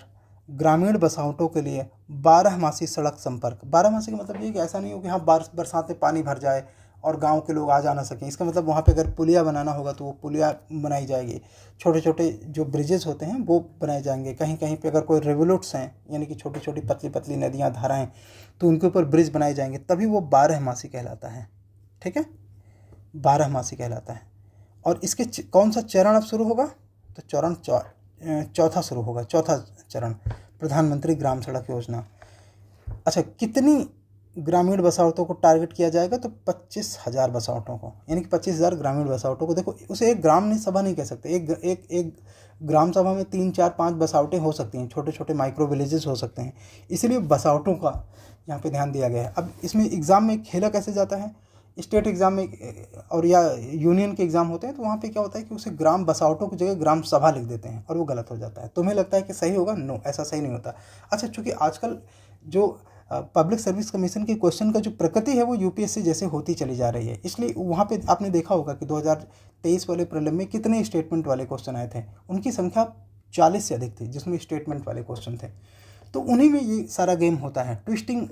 ग्रामीण बसाहटों के लिए 12 मासी सड़क संपर्क। 12 मासी का मतलब ये कि ऐसा नहीं हो कि हाँ बरसात में पानी भर जाए और गांव के लोग आ जा ना सकें। इसका मतलब वहाँ पे अगर पुलिया बनाना होगा तो वो पुलिया बनाई जाएगी, छोटे छोटे जो ब्रिजेस होते हैं वो बनाए जाएंगे। कहीं कहीं पे अगर कोई रिवोल्यूट्स हैं यानी कि छोटी छोटी पतली पतली नदियाँ धाराएँ, तो उनके ऊपर ब्रिज बनाए जाएंगे, तभी वो 12 मासी कहलाता है, ठीक है, 12 मासी कहलाता है। और इसके कौन सा चरण अब शुरू होगा? तो चरण चौथा शुरू होगा, चौथा चरण प्रधानमंत्री ग्राम सड़क योजना। अच्छा, कितनी ग्रामीण बसाहटों को टारगेट किया जाएगा? तो 25,000 बसाहटों को, यानी कि 25,000 ग्रामीण बसाहटों को। देखो उसे एक ग्राम सभा नहीं कह सकते, एक ग्राम सभा में 3, 4, 5 बसाहटें हो सकती हैं, छोटे छोटे माइक्रो विलेजेस हो सकते हैं, इसलिए बसाहटों का यहाँ पे ध्यान दिया गया है। अब इसमें एग्ज़ाम में खेला कैसे जाता है? स्टेट एग्ज़ाम में और या यूनियन के एग्ज़ाम होते हैं तो वहाँ पे क्या होता है कि उसे ग्राम बसाहटों की जगह ग्राम सभा लिख देते हैं और वो गलत हो जाता है। तुम्हें लगता है कि सही होगा? नो, ऐसा सही नहीं होता। अच्छा, चूँकि आजकल जो पब्लिक सर्विस कमीशन की क्वेश्चन का जो प्रकृति है वो यूपीएससी जैसे होती चली जा रही है, इसलिए वहाँ पे आपने देखा होगा कि 2023 वाले प्रीलिम में कितने स्टेटमेंट वाले क्वेश्चन आए थे। उनकी संख्या 40 से अधिक थी जिसमें स्टेटमेंट वाले क्वेश्चन थे। तो उन्हीं में ये सारा गेम होता है, ट्विस्टिंग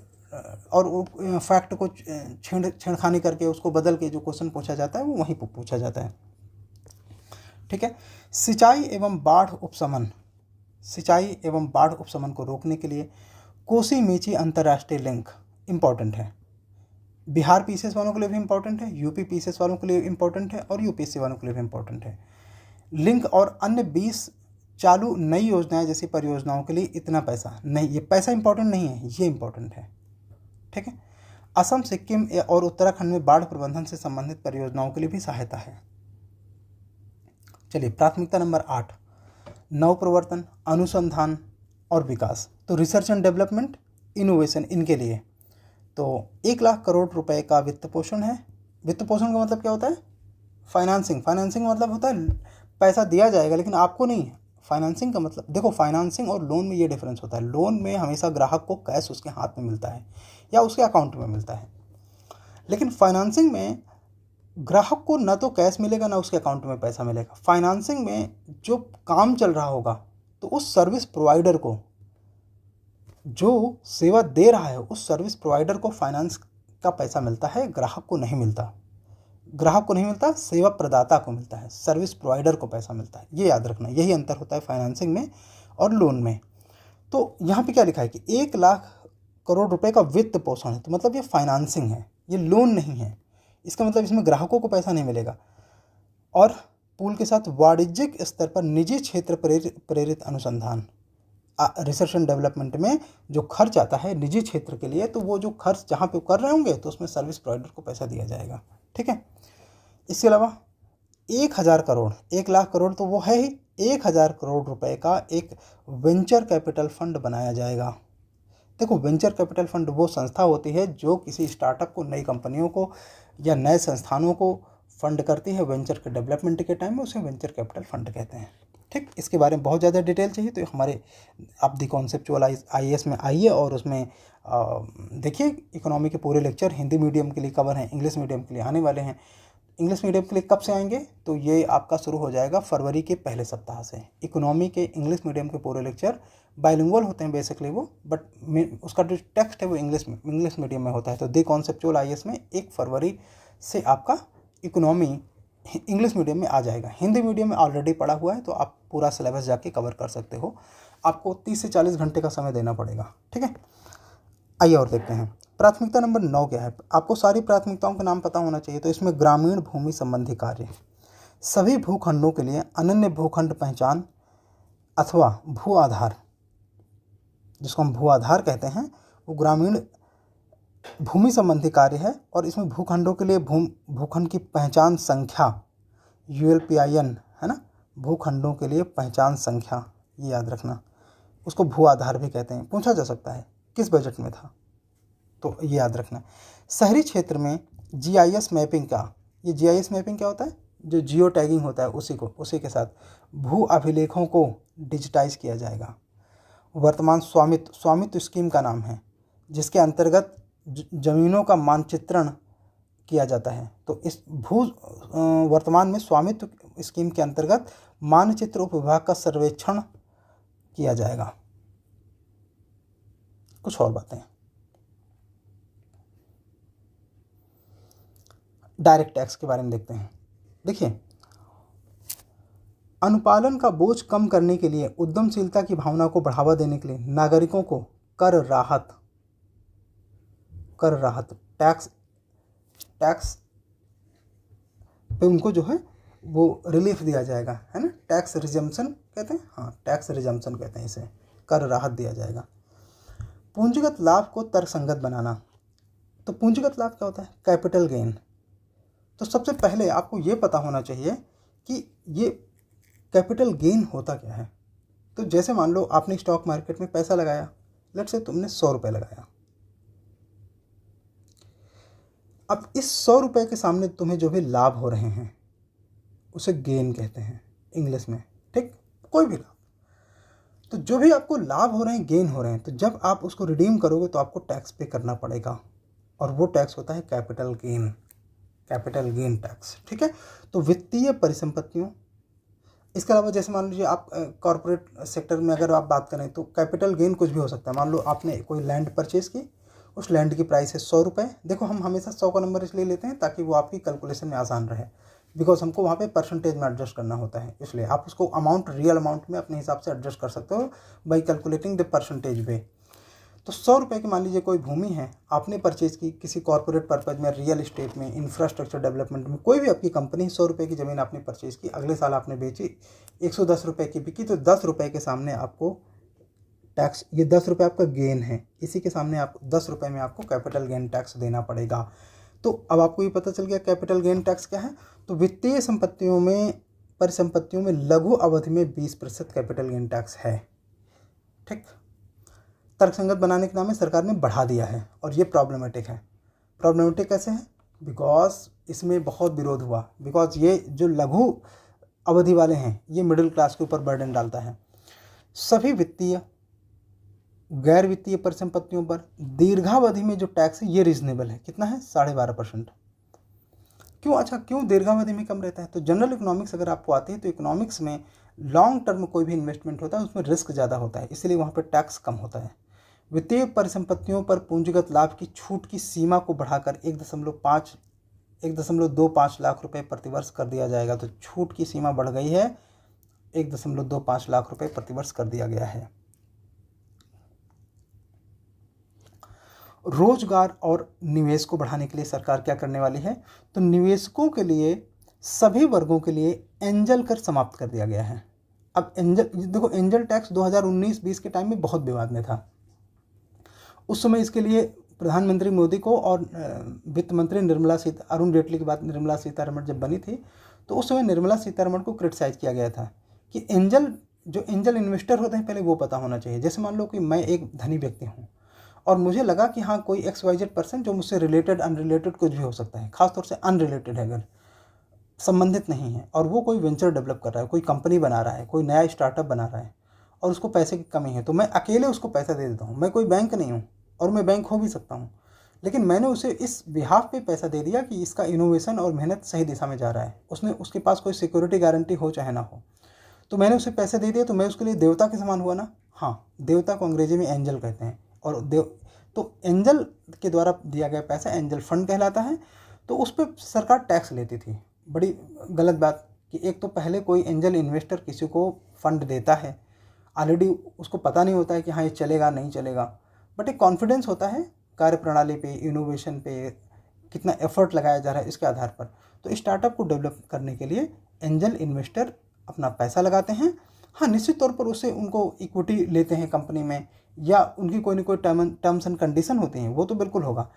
और फैक्ट को छेड़खानी करके उसको बदल के जो क्वेश्चन पूछा जाता है वो वहीं पर पूछा जाता है, ठीक है। सिंचाई एवं बाढ़ उपशमन, सिंचाई एवं बाढ़ उपशमन को रोकने के लिए कोसी मेची अंतर्राष्ट्रीय लिंक इंपॉर्टेंट है। बिहार पीसीएस वालों के लिए भी इंपॉर्टेंट है, यूपी पीसीएस वालों के लिए इंपॉर्टेंट है और यूपीएससी वालों के लिए भी इंपॉर्टेंट है। लिंक और अन्य 20 चालू नई योजनाएं जैसी परियोजनाओं के लिए इतना पैसा नहीं, ये पैसा इंपॉर्टेंट नहीं है, ये इंपॉर्टेंट है, ठीक है। असम, सिक्किम और उत्तराखंड में बाढ़ प्रबंधन से संबंधित परियोजनाओं के लिए भी सहायता है। चलिए, प्राथमिकता नंबर 8, नवप्रवर्तन, अनुसंधान और विकास। तो रिसर्च एंड डेवलपमेंट, इनोवेशन, इनके लिए तो 1 लाख करोड़ रुपए का वित्त पोषण है। वित्त पोषण का मतलब क्या होता है? फाइनेंसिंग। फाइनेंसिंग का मतलब होता है पैसा दिया जाएगा लेकिन आपको नहीं। फाइनेंसिंग का मतलब, देखो फाइनेंसिंग और लोन में ये डिफरेंस होता है। लोन में हमेशा ग्राहक को कैश उसके हाथ में मिलता है या उसके अकाउंट में मिलता है, लेकिन फाइनेंसिंग में ग्राहक को ना तो कैश मिलेगा ना उसके अकाउंट में पैसा मिलेगा। फाइनेंसिंग में जो काम चल रहा होगा तो उस सर्विस प्रोवाइडर को, जो सेवा दे रहा है उस सर्विस प्रोवाइडर को फाइनेंस का पैसा मिलता है, ग्राहक को नहीं मिलता। ग्राहक को नहीं मिलता, सेवा प्रदाता को मिलता है, सर्विस प्रोवाइडर को पैसा मिलता है। ये याद रखना, यही अंतर होता है फाइनेंसिंग में और लोन में। तो यहाँ पे क्या लिखा है कि 1 लाख करोड़ रुपए का वित्त पोषण है, तो मतलब ये फाइनेंसिंग है, ये लोन नहीं है। इसका मतलब इसमें ग्राहकों को पैसा नहीं मिलेगा। और पूल के साथ वाणिज्यिक स्तर पर निजी क्षेत्र प्रेरित अनुसंधान, रिसर्च एंड डेवलपमेंट में जो खर्च आता है निजी क्षेत्र के लिए, तो वो जो खर्च जहाँ पे कर रहे होंगे तो उसमें सर्विस प्रोवाइडर को पैसा दिया जाएगा, ठीक है। इसके अलावा 1,000 करोड़, 1 लाख करोड़ तो वो है ही, 1,000 करोड़ रुपए का एक वेंचर कैपिटल फंड बनाया जाएगा। देखो, वेंचर कैपिटल फंड वो संस्था होती है जो किसी स्टार्टअप को, नई कंपनियों को या नए संस्थानों को फंड करती है वेंचर के डेवलपमेंट के टाइम में, उसे वेंचर कैपिटल फंड कहते हैं, ठीक। इसके बारे में बहुत ज़्यादा डिटेल चाहिए तो हमारे आप दी कॉन्सेप्चुअल आईएएस में आइए और उसमें देखिए इकोनॉमी के पूरे लेक्चर हिंदी मीडियम के लिए कवर हैं, इंग्लिश मीडियम के लिए आने वाले हैं। इंग्लिश मीडियम के लिए कब से आएंगे? तो ये आपका शुरू हो जाएगा फरवरी के पहले सप्ताह से। इकोनॉमी के इंग्लिश मीडियम के पूरे लेक्चर बाइलिंगुअल होते हैं बेसिकली वो, बट उसका जो टेक्स्ट है वो इंग्लिश मीडियम में होता है। तो दी कॉन्सेप्चुअल आईएएस में 1 फरवरी से आपका इकोनॉमी इंग्लिश मीडियम में आ जाएगा। हिंदी मीडियम में ऑलरेडी पढ़ा हुआ है तो आप पूरा सिलेबस जाके कवर कर सकते हो। आपको 30 से 40 घंटे का समय देना पड़ेगा, ठीक है। आइए और देखते हैं प्राथमिकता नंबर 9 क्या है। आपको सारी प्राथमिकताओं के नाम पता होना चाहिए। तो इसमें ग्रामीण भूमि संबंधी कार्य, सभी भूखंडों के लिए अनन्य भूखंड पहचान, अथवा भू आधार, जिसको हम भू आधार कहते हैं, वो ग्रामीण भूमि संबंधी कार्य है और इसमें भूखंडों के लिए भूखंड की पहचान संख्या ULPIN है ना, भूखंडों के लिए पहचान संख्या, ये याद रखना, उसको भू आधार भी कहते हैं। पूछा जा सकता है किस बजट में था, तो ये याद रखना। शहरी क्षेत्र में GIS मैपिंग का, ये GIS मैपिंग क्या होता है, जो जियो टैगिंग होता है उसी के साथ भू अभिलेखों को डिजिटाइज किया जाएगा। वर्तमान स्वामित्व स्कीम का नाम है, जिसके अंतर्गत जमीनों का मानचित्रण किया जाता है। तो इस वर्तमान में स्वामित्व स्कीम के अंतर्गत मानचित्र उपविभाग का सर्वेक्षण किया जाएगा। कुछ और बातें, डायरेक्ट टैक्स के बारे में देखते हैं। देखिए, अनुपालन का बोझ कम करने के लिए, उद्यमशीलता की भावना को बढ़ावा देने के लिए नागरिकों को कर राहत टैक्स पे उनको जो है वो रिलीफ दिया जाएगा, है ना, टैक्स रिजम्पशन कहते हैं, हाँ टैक्स रिजम्पशन कहते हैं इसे, कर राहत दिया जाएगा। पूंजीगत लाभ को तर्कसंगत बनाना, तो पूंजीगत लाभ क्या होता है, कैपिटल गेन। तो सबसे पहले आपको ये पता होना चाहिए कि ये कैपिटल गेन होता क्या है। तो जैसे मान लो आपने स्टॉक मार्केट में पैसा लगाया, लेट्स से तुमने 100 रुपये लगाया, अब इस 100 रुपये के सामने तुम्हें जो भी लाभ हो रहे हैं उसे गेन कहते हैं इंग्लिश में, ठीक, कोई भी लाभ। तो जो भी आपको लाभ हो रहे हैं, गेन हो रहे हैं, तो जब आप उसको रिडीम करोगे तो आपको टैक्स पे करना पड़ेगा, और वो टैक्स होता है कैपिटल गेन टैक्स, ठीक है। तो वित्तीय परिसंपत्तियों, इसके अलावा जैसे मान लीजिए आप कॉर्पोरेट सेक्टर में अगर आप बात करें तो कैपिटल गेन कुछ भी हो सकता है। मान लो आपने कोई लैंड परचेज की, उस लैंड की प्राइस है 100 रुपये। देखो, हम हमेशा 100 का नंबर इसलिए लेते हैं ताकि वो आपकी कैलकुलेशन में आसान रहे, बिकॉज हमको वहाँ पे परसेंटेज में एडजस्ट करना होता है, इसलिए आप उसको अमाउंट, रियल अमाउंट में अपने हिसाब से एडजस्ट कर सकते हो बाई कैलकुलेटिंग द परसेंटेज वे। तो 100 रुपये की मान लीजिए कोई भूमि है, आपने परचेज की किसी कॉर्पोरेट पर्पज में, रियल इस्टेट में, इंफ्रास्ट्रक्चर डेवलपमेंट में, कोई भी आपकी कंपनी, 100 रुपये की ज़मीन आपने परचेज की, अगले साल आपने बेची, 110 रुपये की बिकी, तो 10 रुपये के सामने आपको टैक्स, ये 10 रुपये आपका गेन है, इसी के सामने आप 10 रुपये में आपको कैपिटल गेन टैक्स देना पड़ेगा। तो अब आपको ये पता चल गया कैपिटल गेन टैक्स क्या है। तो वित्तीय परिसंपत्तियों में लघु अवधि में 20% कैपिटल गेन टैक्स है, ठीक। तर्कसंगत बनाने के नाम में सरकार ने बढ़ा दिया है, और ये प्रॉब्लमेटिक है। प्रॉब्लमेटिक कैसे है, बिकॉज इसमें बहुत विरोध हुआ, बिकॉज ये जो लघु अवधि वाले हैं ये मिडिल क्लास के ऊपर बर्डन डालता है। सभी वित्तीय, गैर वित्तीय परिसंपत्तियों पर दीर्घावधि में जो टैक्स है ये रीजनेबल है, कितना है, 12.5%। क्यों दीर्घावधि में कम रहता है, तो जनरल इकोनॉमिक्स अगर आपको आती है तो इकोनॉमिक्स में लॉन्ग टर्म कोई भी इन्वेस्टमेंट होता है उसमें रिस्क ज़्यादा होता है, इसलिए वहाँ पर टैक्स कम होता है। वित्तीय परिसंपत्तियों पर पूंजीगत लाभ की छूट की सीमा को बढ़ाकर 1.25 लाख रुपए प्रतिवर्ष कर दिया जाएगा। तो छूट की सीमा बढ़ गई है, 1.25 लाख रुपए प्रतिवर्ष कर दिया गया है। रोजगार और निवेश को बढ़ाने के लिए सरकार क्या करने वाली है, तो निवेशकों के लिए सभी वर्गों के लिए एंजल कर समाप्त कर दिया गया है। अब एंजल टैक्स 2019-20 के टाइम में बहुत विवाद में था। उस समय इसके लिए प्रधानमंत्री मोदी को और वित्त मंत्री अरुण जेटली के बाद निर्मला सीतारमण जब बनी थी, तो उस समय निर्मला सीतारमण को क्रिटिसाइज किया गया था कि एंजल इन्वेस्टर होते हैं पहले वो पता होना चाहिए। जैसे मान लो कि मैं एक धनी व्यक्ति हूँ और मुझे लगा कि हाँ कोई XYZ पर्सन जो मुझसे रिलेटेड अनरिलेटेड कुछ भी हो सकता है, खासतौर से अनरिलेटेड है, अगर संबंधित नहीं है, और वो कोई वेंचर डेवलप कर रहा है, कोई कंपनी बना रहा है, कोई नया स्टार्टअप बना रहा है और उसको पैसे की कमी है, तो मैं अकेले उसको पैसा दे देता हूँ। मैं कोई बैंक नहीं हूँ और मैं बैंक हो भी सकता हूँ, लेकिन मैंने उसे इस बिहाफ पे पैसा दे दिया कि इसका इनोवेशन और मेहनत सही दिशा में जा रहा है। उसके पास कोई सिक्योरिटी गारंटी हो चाहे ना हो, तो मैंने उसे पैसे दे दिए, तो मैं उसके लिए देवता के समान हुआ ना। हाँ, देवता को अंग्रेजी में एंजल कहते हैं, और तो एंजल के द्वारा दिया गया पैसा एंजल फंड कहलाता है। तो उस पर सरकार टैक्स लेती थी। बड़ी गलत बात कि एक तो पहले कोई एंजल इन्वेस्टर किसी को फंड देता है, ऑलरेडी उसको पता नहीं होता है कि हाँ ये चलेगा नहीं चलेगा, बट एक कॉन्फिडेंस होता है कार्य प्रणाली पे, इनोवेशन पे, कितना एफर्ट लगाया जा रहा है इसके आधार पर। तो स्टार्टअप को डेवलप करने के लिए एंजल इन्वेस्टर अपना पैसा लगाते हैं हाँ, निश्चित तौर पर उससे उनको इक्विटी लेते हैं कंपनी में, या उनकी कोई ना कोई टर्म्स एंड कंडीशन होती हैं, वो तो बिल्कुल होगा,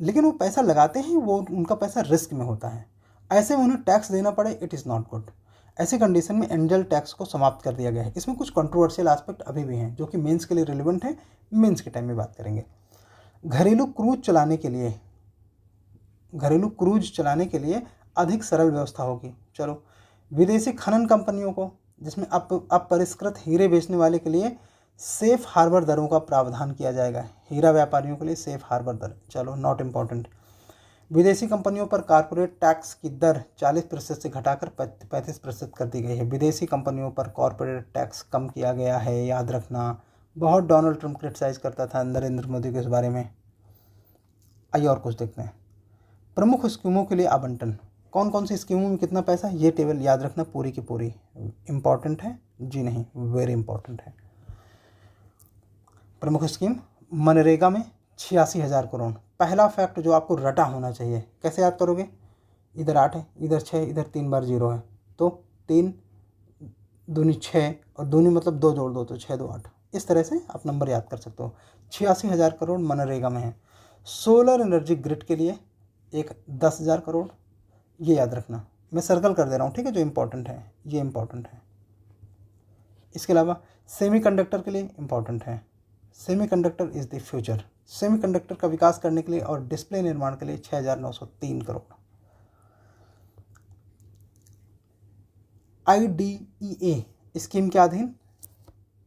लेकिन वो पैसा लगाते हैं, वो उनका पैसा रिस्क में होता है। ऐसे में उन्हें टैक्स देना पड़े, इट इज़ नॉट गुड। ऐसी कंडीशन में एंजल टैक्स को समाप्त कर दिया गया है। इसमें कुछ कंट्रोवर्शियल एस्पेक्ट अभी भी हैं जो कि मेंस के लिए रिलेवेंट है, मेंस के टाइम में बात करेंगे। घरेलू क्रूज चलाने के लिए अधिक सरल व्यवस्था होगी। चलो, विदेशी खनन कंपनियों को, जिसमें अपरिष्कृत हीरे बेचने वाले के लिए सेफ हार्बर दरों का प्रावधान किया जाएगा। हीरा व्यापारियों के लिए सेफ हार्बर दर, चलो नॉट इम्पॉर्टेंट। विदेशी कंपनियों पर कॉर्पोरेट टैक्स की दर 40% से घटाकर 35% कर दी गई है। विदेशी कंपनियों पर कॉर्पोरेट टैक्स कम किया गया है, याद रखना। बहुत डोनाल्ड ट्रंप क्रिटिसाइज करता था नरेंद्र मोदी के इस बारे में। आइए और कुछ देखते हैं। प्रमुख स्कीमों के लिए आवंटन, कौन कौन सी स्कीमों में कितना पैसा, ये टेबल याद रखना पूरी की पूरी। इम्पॉर्टेंट है जी, नहीं, वेरी इंपॉर्टेंट है। प्रमुख स्कीम मनरेगा में 86,000 करोड़। पहला फैक्ट जो आपको रटा होना चाहिए, कैसे याद करोगे, इधर 8 है, इधर 6, इधर 3 बार 0 है, तो 3 दूनी 6 और दूनी मतलब 2 जोड़ दो तो 6 2 8। इस तरह से आप नंबर याद कर सकते हो। 86,000 करोड़ मनरेगा में है। सोलर एनर्जी ग्रिड के लिए एक 10,000 करोड़, ये याद रखना, मैं सर्कल कर दे रहा हूँ, ठीक है, जो इम्पोर्टेंट है, ये इम्पोर्टेंट है। इसके अलावा सेमीकंडक्टर के लिए इम्पोर्टेंट है। Semiconductor is the future. Semiconductor का विकास करने के लिए और डिस्प्ले निर्माण के लिए 6,903 करोड़। IDEA स्कीम के अधीन,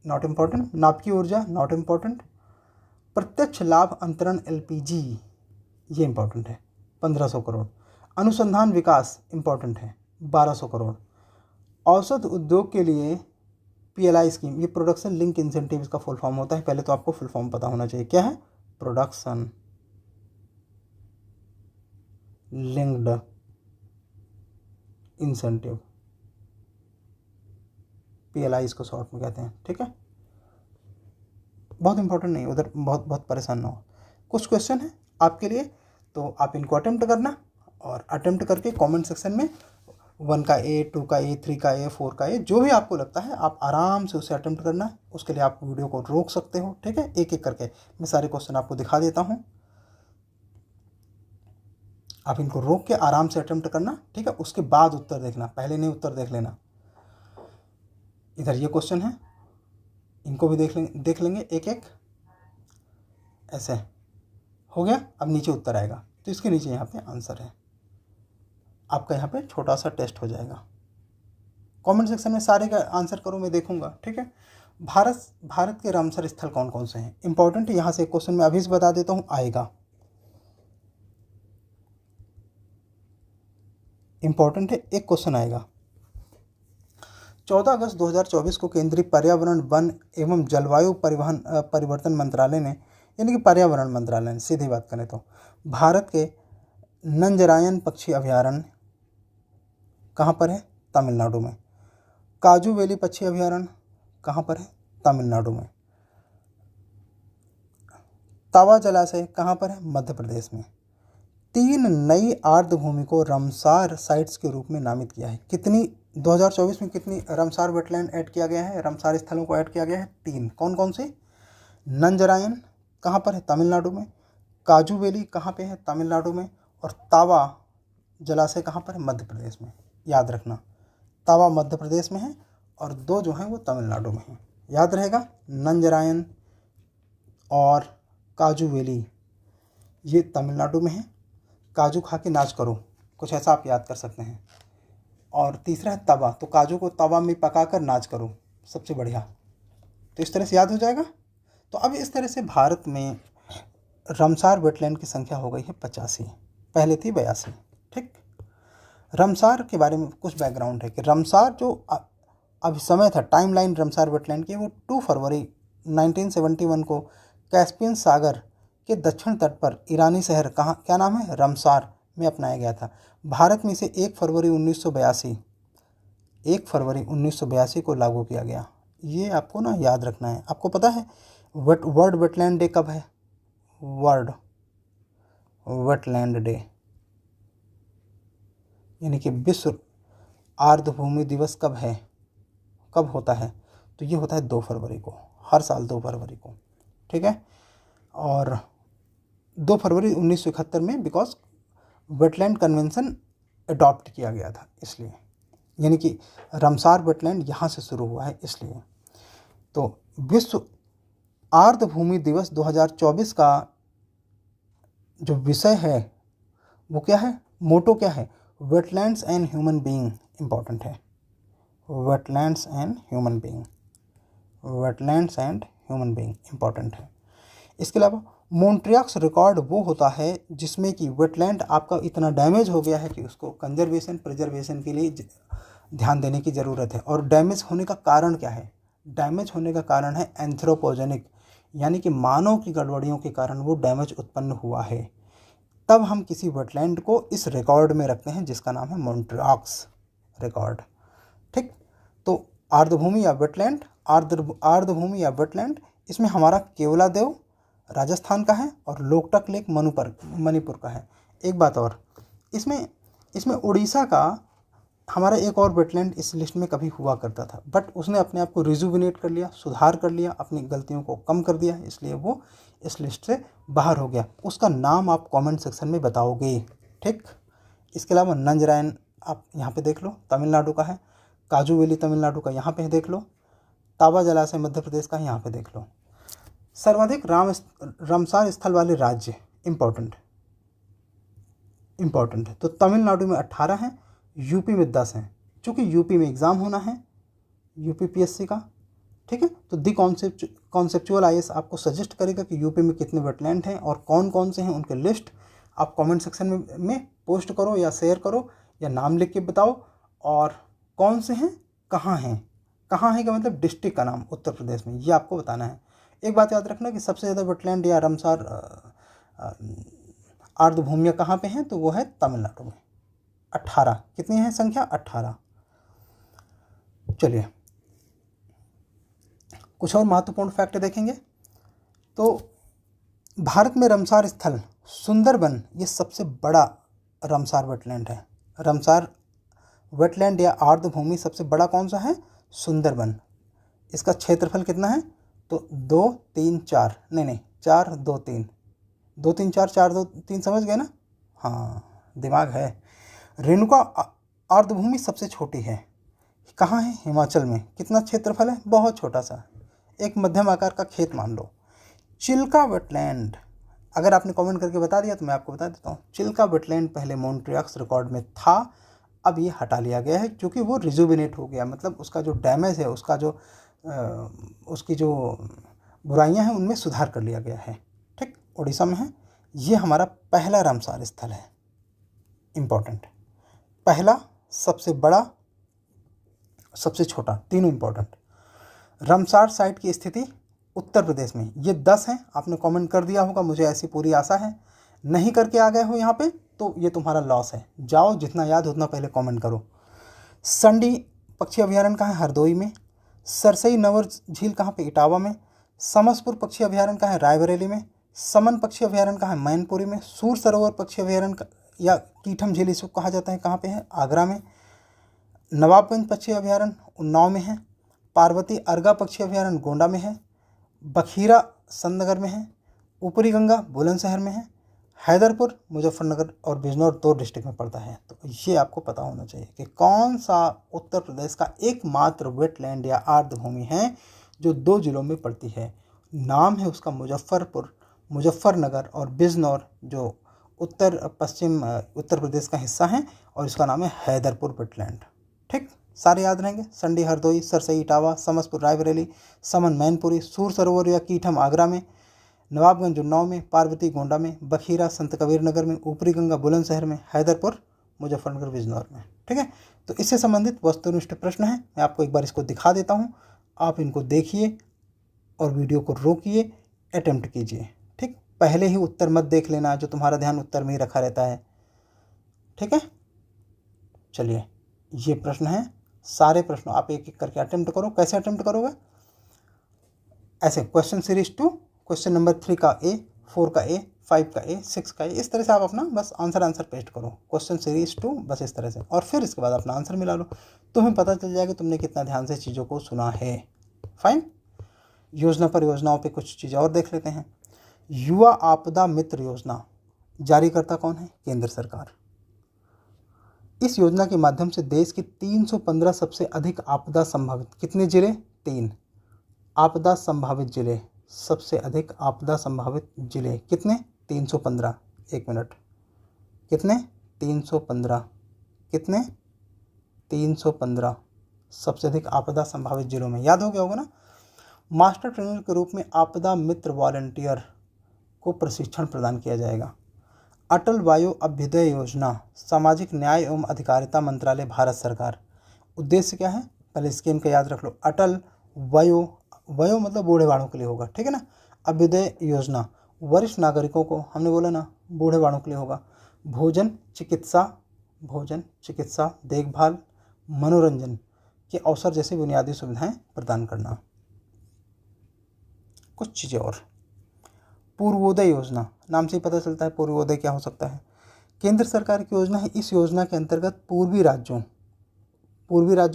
नॉट इम्पॉर्टेंट। नाभिकीय ऊर्जा, नॉट इम्पॉर्टेंट। प्रत्यक्ष लाभ अंतरण LPG, ये इम्पॉर्टेंट है, 1,500 करोड़। अनुसंधान विकास इम्पॉर्टेंट है, 1,200 करोड़। औषध उद्योग के लिए PLI स्कीम, ये प्रोडक्शन लिंक इंसेंटिव इसका फुल फॉर्म होता है। पहले तो आपको फुल फॉर्म पता होना चाहिए, क्या है, प्रोडक्शन लिंक्ड इंसेंटिव, PLI इसको शॉर्ट में कहते हैं, ठीक है। बहुत इंपॉर्टेंट नहीं, उधर बहुत परेशान ना हो। कुछ क्वेश्चन है आपके लिए, तो आप इनको अटेम्प्ट करना, और अटेम्प्ट करके कमेंट सेक्शन में 1 का A, 2 का A, 3 का A, 4 का A, जो भी आपको लगता है आप आराम से उसे अटेम्प्ट करना। उसके लिए आप वीडियो को रोक सकते हो, ठीक है, एक एक करके मैं सारे क्वेश्चन आपको दिखा देता हूँ, आप इनको रोक के आराम से अटेम्प्ट करना, ठीक है। उसके बाद उत्तर देखना, पहले नहीं उत्तर देख लेना। इधर ये क्वेश्चन है, इनको भी देख लेंगे एक एक, ऐसे हो गया। अब नीचे उत्तर आएगा, तो इसके नीचे यहाँ पे आंसर है। आपका यहाँ पे छोटा सा टेस्ट हो जाएगा। कमेंट सेक्शन में सारे का आंसर करो, मैं देखूंगा, ठीक है। भारत के रामसर स्थल कौन कौन से हैं, इंपॉर्टेंट है। यहाँ से क्वेश्चन मैं अभी से बता देता हूँ, आएगा, इंपॉर्टेंट है, एक क्वेश्चन आएगा। 14 अगस्त 2024 को केंद्रीय पर्यावरण, वन एवं जलवायु परिवर्तन मंत्रालय ने, यानी कि पर्यावरण मंत्रालय ने, सीधी बात करें तो, भारत के नंजरायन पक्षी अभयारण्य कहाँ पर है, तमिलनाडु में। काजू वैली पक्षी अभयारण्य कहाँ पर है, तमिलनाडु में। तावा जलाशय कहाँ पर है, मध्य प्रदेश में। 3 नई आर्द्रभूमि को रामसार साइट्स के रूप में नामित किया है। कितनी 2024 में कितनी रामसार वेटलैंड ऐड किया गया है, रामसार स्थलों को ऐड किया गया है, 3। कौन कौन से, नंजरायन कहाँ पर है, तमिलनाडु में। काजू वैली कहाँ पे है, तमिलनाडु में। और तावा जलाशय कहाँ पर है, मध्य प्रदेश में। याद रखना, तावा मध्य प्रदेश में है और 2 जो हैं वो तमिलनाडु में हैं। याद रहेगा, नंजरायन और काजू वैली ये तमिलनाडु में है। काजू खा के नाच करो, कुछ ऐसा आप याद कर सकते हैं। और तीसरा है तवा, तो काजू को तवा में पकाकर नाच करो, सबसे बढ़िया। तो इस तरह से याद हो जाएगा। तो अब इस तरह से भारत में रामसार वेटलैंड की संख्या हो गई है 85, पहले थी 82, ठीक। रामसार के बारे में कुछ बैकग्राउंड है कि रामसार जो अभी समय था, टाइमलाइन रामसार वेटलैंड की, वो 2 फरवरी 1971 को कैस्पियन सागर के दक्षिण तट पर ईरानी शहर कहाँ, क्या नाम है, रामसार में अपनाया गया था। भारत में इसे 1 फरवरी 1982 को लागू किया गया। ये आपको ना याद रखना है। आपको पता है वर्ल्ड वेटलैंड डे कब है, वर्ल्ड वेटलैंड डे, यानी कि विश्व आर्द्रभूमि दिवस कब है, कब होता है, तो ये होता है 2 फरवरी को, हर साल 2 फरवरी को, ठीक है। और 2 फरवरी 1971 में बिकॉज वेटलैंड कन्वेंशन अडॉप्ट किया गया था इसलिए, यानी कि रामसार वेटलैंड यहाँ से शुरू हुआ है इसलिए। तो विश्व आर्द्रभूमि दिवस 2024 का जो विषय है वो क्या है, मोटो क्या है, wetlands and human being important है, wetlands and human being, wetlands and human being important है। इसके अलावा मॉन्ट्रियक्स रिकॉर्ड वो होता है जिसमें कि वेटलैंड आपका इतना डैमेज हो गया है कि उसको कंजर्वेशन प्रिजर्वेशन के लिए ध्यान देने की ज़रूरत है। और डैमेज होने का कारण क्या है, डैमेज होने का कारण है एंथ्रोपोजेनिक, यानी कि मानव की गड़बड़ियों के कारण वो डैमेज उत्पन्न हुआ है। तब हम किसी वेटलैंड को इस रिकॉर्ड में रखते हैं जिसका नाम है मॉन्ट्रियक्स रिकॉर्ड, ठीक। तो आर्द्रभूमि या वेटलैंड, आर्द्रभूमि या वेटलैंड, इसमें हमारा केवलादेव राजस्थान का है और लोकटक लेक मणिपुर का है। एक बात और, इसमें उड़ीसा का हमारा एक और वेटलैंड इस लिस्ट में कभी हुआ करता था, बट उसने अपने आप को रिजुविनेट कर लिया, सुधार कर लिया, अपनी गलतियों को कम कर दिया, इसलिए वो इस लिस्ट से बाहर हो गया। उसका नाम आप कमेंट सेक्शन में बताओगे, ठीक। इसके अलावा नंजरायन आप यहाँ पे देख लो, तमिलनाडु का है। काजू वैली तमिलनाडु का यहाँ पे देख लो। ताबा जलाशय मध्य प्रदेश का यहाँ पे देख लो। सर्वाधिक रामसार स्थल वाले राज्य इम्पोर्टेंट है, तो तमिलनाडु में 18 हैं, यूपी में 10 हैं। चूँकि यूपी में एग्ज़ाम होना है यूपीपीएससी का, ठीक है, तो दी कॉन्सेप्चुअल आईएएस आपको सजेस्ट करेगा कि यूपी में कितने वेटलैंड हैं और कौन कौन से हैं, उनके लिस्ट आप कमेंट सेक्शन में पोस्ट करो या शेयर करो या नाम लिख के बताओ, और कौन से हैं, कहाँ हैं का मतलब डिस्ट्रिक्ट का नाम उत्तर प्रदेश में, ये आपको बताना है। एक बात याद रखना कि सबसे ज़्यादा वेटलैंड या रामसार आर्द्रभूमियाँ कहाँ पे हैं, तो वो है तमिलनाडु में, 18। कितनी है संख्या, 18। चलिए कुछ और महत्वपूर्ण फैक्ट देखेंगे। तो भारत में रामसार स्थल सुंदरबन ये सबसे बड़ा रामसार वेटलैंड है। रामसार वेटलैंड या आर्द्रभूमि सबसे बड़ा कौन सा है, सुंदरबन। इसका क्षेत्रफल कितना है, तो 2 3 4 नहीं 4 2 3 2 3 4 4 2 3 समझ गए ना, हाँ दिमाग है। रेणुका आर्द्रभूमि सबसे छोटी है, कहाँ है, हिमाचल में। कितना क्षेत्रफल है, बहुत छोटा सा, एक मध्यम आकार का खेत मान लो। चिल्का वेटलैंड, अगर आपने कमेंट करके बता दिया तो मैं आपको बता देता हूँ। चिल्का वेटलैंड पहले मॉन्ट्रियक्स रिकॉर्ड में था, अब ये हटा लिया गया है क्योंकि वो रिजुविनेट हो गया, मतलब उसका जो डैमेज है, उसका जो उसकी जो बुराइयां हैं उनमें सुधार कर लिया गया है, ठीक। उड़ीसा में है। ये हमारा पहला रामसार स्थल है, इम्पोर्टेंट। पहला, सबसे बड़ा, सबसे छोटा, तीनों इम्पोर्टेंट। रामसार साइट की स्थिति उत्तर प्रदेश में, ये 10 हैं। आपने कमेंट कर दिया होगा, मुझे ऐसी पूरी आशा है। नहीं करके आ गए हो यहाँ पे तो ये तुम्हारा लॉस है। जाओ, जितना याद हो उतना पहले कमेंट करो। संडी पक्षी अभयारण्य कहाँ है, हरदोई में। सरसई नवर झील कहाँ पे, इटावा में। समसपुर पक्षी अभयारण्य कहाँ है, रायबरेली में। समन पक्षी अभयारण्य कहाँ है, मैनपुरी में। सूर सरोवर पक्षी अभयारण्य या कीठम झील इसको कहा जाता है, कहाँ पे है, आगरा में। नवाबगंज पक्षी अभयारण्य उन्नाव में है। पार्वती अर्गा पक्षी अभयारण्य गोंडा में है। बखीरा संतनगर में है। ऊपरी गंगा बुलंदशहर में है। हैदरपुर मुजफ्फरनगर और बिजनौर 2 डिस्ट्रिक्ट में पड़ता है। तो ये आपको पता होना चाहिए कि कौन सा उत्तर प्रदेश का एकमात्र वेटलैंड या आर्द्रभूमि है जो 2 जिलों में पड़ती है। नाम है उसका मुजफ्फरनगर और बिजनौर, जो उत्तर पश्चिम उत्तर प्रदेश का हिस्सा है, और इसका नाम है हैदरपुर वेटलैंड, ठीक। सारे याद रहेंगे। संडी हरदोई, सरसई इटावा, समसपुर रायबरेली, समन मैनपुरी, सूर सरोवर या कीठम आगरा में, नवाबगंज उन्नाव में, पार्वती गोंडा में, बखीरा संत कबीर नगर में, ऊपरी गंगा बुलंदशहर में, हैदरपुर मुजफ्फरनगर बिजनौर में, ठीक है। तो इससे संबंधित वस्तुनिष्ठ प्रश्न है, मैं आपको एक बार इसको दिखा देता हूँ, आप इनको देखिए और वीडियो को रोकिए, अटेम्प्ट कीजिए, ठीक। पहले ही उत्तर मत देख लेना, जो तुम्हारा ध्यान उत्तर में ही रखा रहता है, ठीक है। चलिए, ये प्रश्न है। सारे प्रश्नों आप एक एक करके अटेम्प्ट करो। कैसे अटेम्प्ट करोगे, ऐसे क्वेश्चन सीरीज 2, क्वेश्चन नंबर 3 का ए, 4 का ए, 5 का ए, 6 का ए, इस तरह से आप अपना बस आंसर पेस्ट करो। क्वेश्चन सीरीज 2 बस इस तरह से, और फिर इसके बाद अपना आंसर मिला लो। तुम्हें पता चल जाएगा तुमने कितना ध्यान से चीज़ों को सुना है, फाइन। योजना परियोजनाओं पे कुछ चीज़ें और देख लेते हैं। युवा आपदा मित्र योजना जारीकर्ता कौन है? केंद्र सरकार। इस योजना के माध्यम से देश के 315 सबसे अधिक आपदा संभावित, कितने जिले? 3 आपदा संभावित जिले, सबसे अधिक आपदा संभावित जिले कितने? 315। 1 मिनट, कितने? 315। कितने? 315 सबसे अधिक आपदा संभावित जिलों में, याद हो गया होगा ना। मास्टर ट्रेनर के रूप में आपदा मित्र वॉलंटियर को प्रशिक्षण प्रदान किया जाएगा। अटल वायु अभ्युदय योजना सामाजिक न्याय एवं अधिकारिता मंत्रालय, भारत सरकार। उद्देश्य क्या है? पहले स्कीम का याद रख लो। अटल वयो मतलब बूढ़े बाड़ों के लिए होगा, ठीक है ना। अभ्युदय योजना वरिष्ठ नागरिकों को, हमने बोला ना बूढ़े बाड़ों के लिए होगा। भोजन चिकित्सा देखभाल मनोरंजन के अवसर जैसी बुनियादी सुविधाएं प्रदान करना। कुछ चीज़ें और। पूर्वोदय योजना, नाम से ही पता चलता है पूर्वोदय क्या हो सकता है। केंद्र सरकार की योजना है। इस योजना के अंतर्गत पूर्वी राज्यों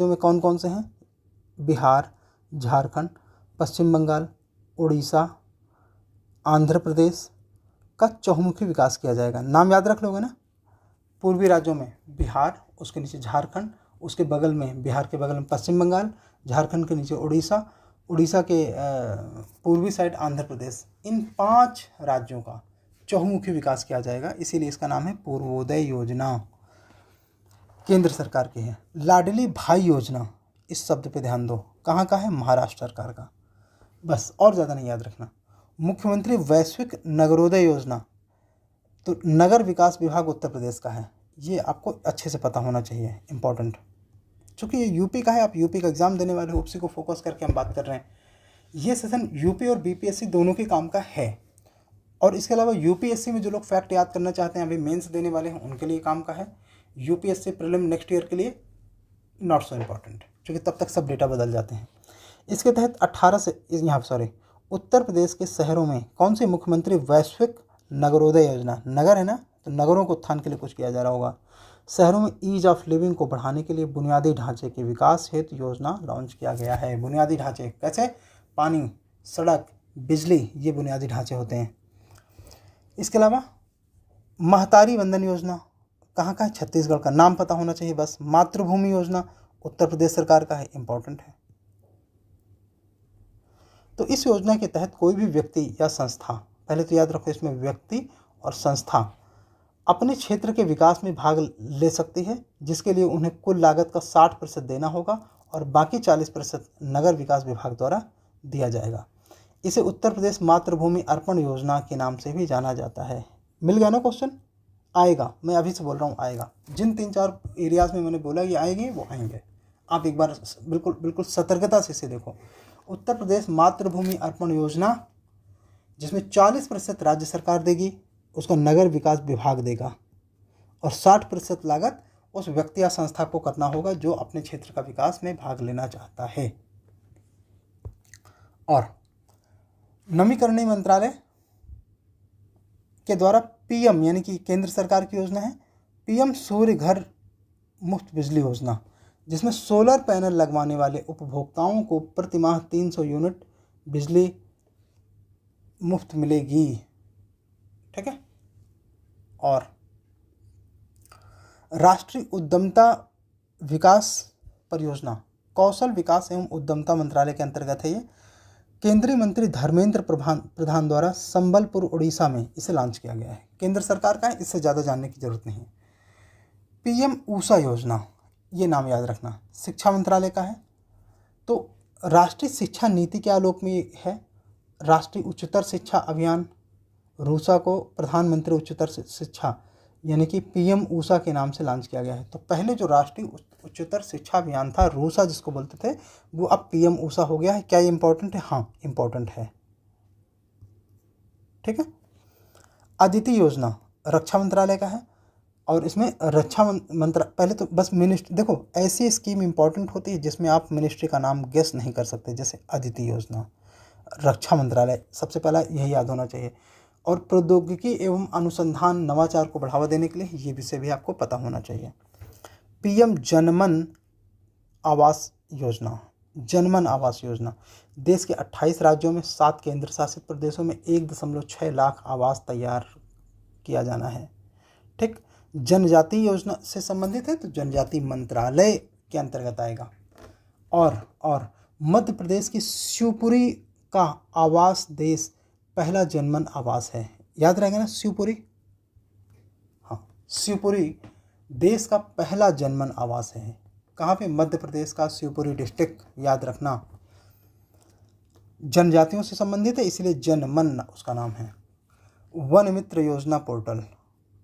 में कौन कौन से हैं? बिहार, झारखंड, पश्चिम बंगाल, उड़ीसा, आंध्र प्रदेश का चहुमुखी विकास किया जाएगा। नाम याद रख लोगे ना। पूर्वी राज्यों में बिहार, उसके नीचे झारखंड, उसके बगल में बिहार के बगल में पश्चिम बंगाल, झारखंड के नीचे उड़ीसा, उड़ीसा के पूर्वी साइड आंध्र प्रदेश। इन 5 राज्यों का चहुमुखी विकास किया जाएगा, इसीलिए इसका नाम है पूर्वोदय योजना। केंद्र सरकार की है। लाडली भाई योजना, इस शब्द पे ध्यान दो, कहाँ का है? महाराष्ट्र सरकार का। बस, और ज़्यादा नहीं याद रखना। मुख्यमंत्री वैश्विक नगरोदय योजना, तो नगर विकास विभाग उत्तर प्रदेश का है। ये आपको अच्छे से पता होना चाहिए, इंपॉर्टेंट। चूँकि ये यूपी का है, आप यूपी का एग्जाम देने वाले हो, उसी को फोकस करके हम बात कर रहे हैं। ये सेशन यूपी और बीपीएससी दोनों के काम का है। और इसके अलावा यूपीएससी में जो लोग फैक्ट याद करना चाहते हैं, अभी मेंस देने वाले हैं, उनके लिए काम का है। यूपीएससी प्रीलिम नेक्स्ट ईयर के लिए नॉट सो इम्पॉर्टेंट, क्योंकि तब तक सब डेटा बदल जाते हैं। इसके तहत 18 से उत्तर प्रदेश के शहरों में कौन सी मुख्यमंत्री वैश्विक नगरोदय योजना, नगर है ना, तो नगरों को उत्थान के लिए कुछ किया जा रहा होगा। शहरों में ईज ऑफ लिविंग को बढ़ाने के लिए बुनियादी ढांचे के विकास हेतु योजना लॉन्च किया गया है। बुनियादी ढांचे कैसे? पानी, सड़क, बिजली, ये बुनियादी ढांचे होते हैं। इसके अलावा महतारी वंदन योजना कहाँ का है? छत्तीसगढ़ का। नाम पता होना चाहिए बस। मातृभूमि योजना उत्तर प्रदेश सरकार का है, इंपॉर्टेंट है। तो इस योजना के तहत कोई भी व्यक्ति या संस्था, पहले तो याद रखो इसमें व्यक्ति और संस्था अपने क्षेत्र के विकास में भाग ले सकती है, जिसके लिए उन्हें कुल लागत का 60% देना होगा और बाकी 40% नगर विकास विभाग द्वारा दिया जाएगा। इसे उत्तर प्रदेश मातृभूमि अर्पण योजना के नाम से भी जाना जाता है। मिल गया ना क्वेश्चन? आएगा, मैं अभी से बोल रहा हूँ आएगा। जिन 3-4 एरियाज़ में मैंने बोला ये आएंगे, वो आएंगे। आप एक बार बिल्कुल सतर्कता से इसे देखो। उत्तर प्रदेश मातृभूमि अर्पण योजना, जिसमें 40% राज्य सरकार देगी, उसको नगर विकास विभाग देगा, और 60% लागत उस व्यक्ति या संस्था को करना होगा जो अपने क्षेत्र का विकास में भाग लेना चाहता है। और नवीकरणीय मंत्रालय के द्वारा पीएम यानी कि केंद्र सरकार की योजना है पीएम सूर्य घर मुफ्त बिजली योजना, जिसमें सोलर पैनल लगवाने वाले उपभोक्ताओं को प्रति माह 300 यूनिट बिजली मुफ्त मिलेगी। ठीक है। और राष्ट्रीय उद्यमता विकास परियोजना कौशल विकास एवं उद्यमता मंत्रालय के अंतर्गत है। ये केंद्रीय मंत्री धर्मेंद्र प्रधान द्वारा संबलपुर उड़ीसा में इसे लॉन्च किया गया है। केंद्र सरकार का है, इससे ज़्यादा जानने की जरूरत नहीं। पीएम ऊषा योजना, ये नाम याद रखना, शिक्षा मंत्रालय का है। तो राष्ट्रीय शिक्षा नीति के आलोक में है राष्ट्रीय उच्चतर शिक्षा अभियान, रूसा को प्रधानमंत्री उच्चतर शिक्षा यानी कि पीएम ऊषा के नाम से लॉन्च किया गया है। तो पहले जो राष्ट्रीय उच्चतर शिक्षा अभियान था, रूसा जिसको बोलते थे, वो अब पीएम ऊषा हो गया है। क्या ये इंपॉर्टेंट है? हाँ, इंपॉर्टेंट है। ठीक है। अदिति योजना रक्षा मंत्रालय का है, और इसमें रक्षा पहले तो बस मिनिस्ट्री, देखो ऐसी स्कीम इंपॉर्टेंट होती है जिसमें आप मिनिस्ट्री का नाम गेस नहीं कर सकते, जैसे अदिति योजना, रक्षा मंत्रालय, सबसे पहला यही याद होना चाहिए। और प्रौद्योगिकी एवं अनुसंधान नवाचार को बढ़ावा देने के लिए ये विषय भी आपको पता होना चाहिए। पीएम जनमन आवास योजना, जनमन आवास योजना, देश के 28 राज्यों में 7 केंद्र शासित प्रदेशों में 1.6 लाख आवास तैयार किया जाना है। ठीक। जनजाति योजना से संबंधित है तो जनजाति मंत्रालय के अंतर्गत आएगा। और मध्य प्रदेश की शिवपुरी का आवास देश पहला जनमन आवास है। याद रहेगा ना शिवपुरी? हाँ, शिवपुरी देश का पहला जनमन आवास है। कहाँ पे? मध्य प्रदेश का शिवपुरी डिस्ट्रिक्ट, याद रखना। जनजातियों से संबंधित है इसलिए जनमन उसका नाम है। वन मित्र योजना पोर्टल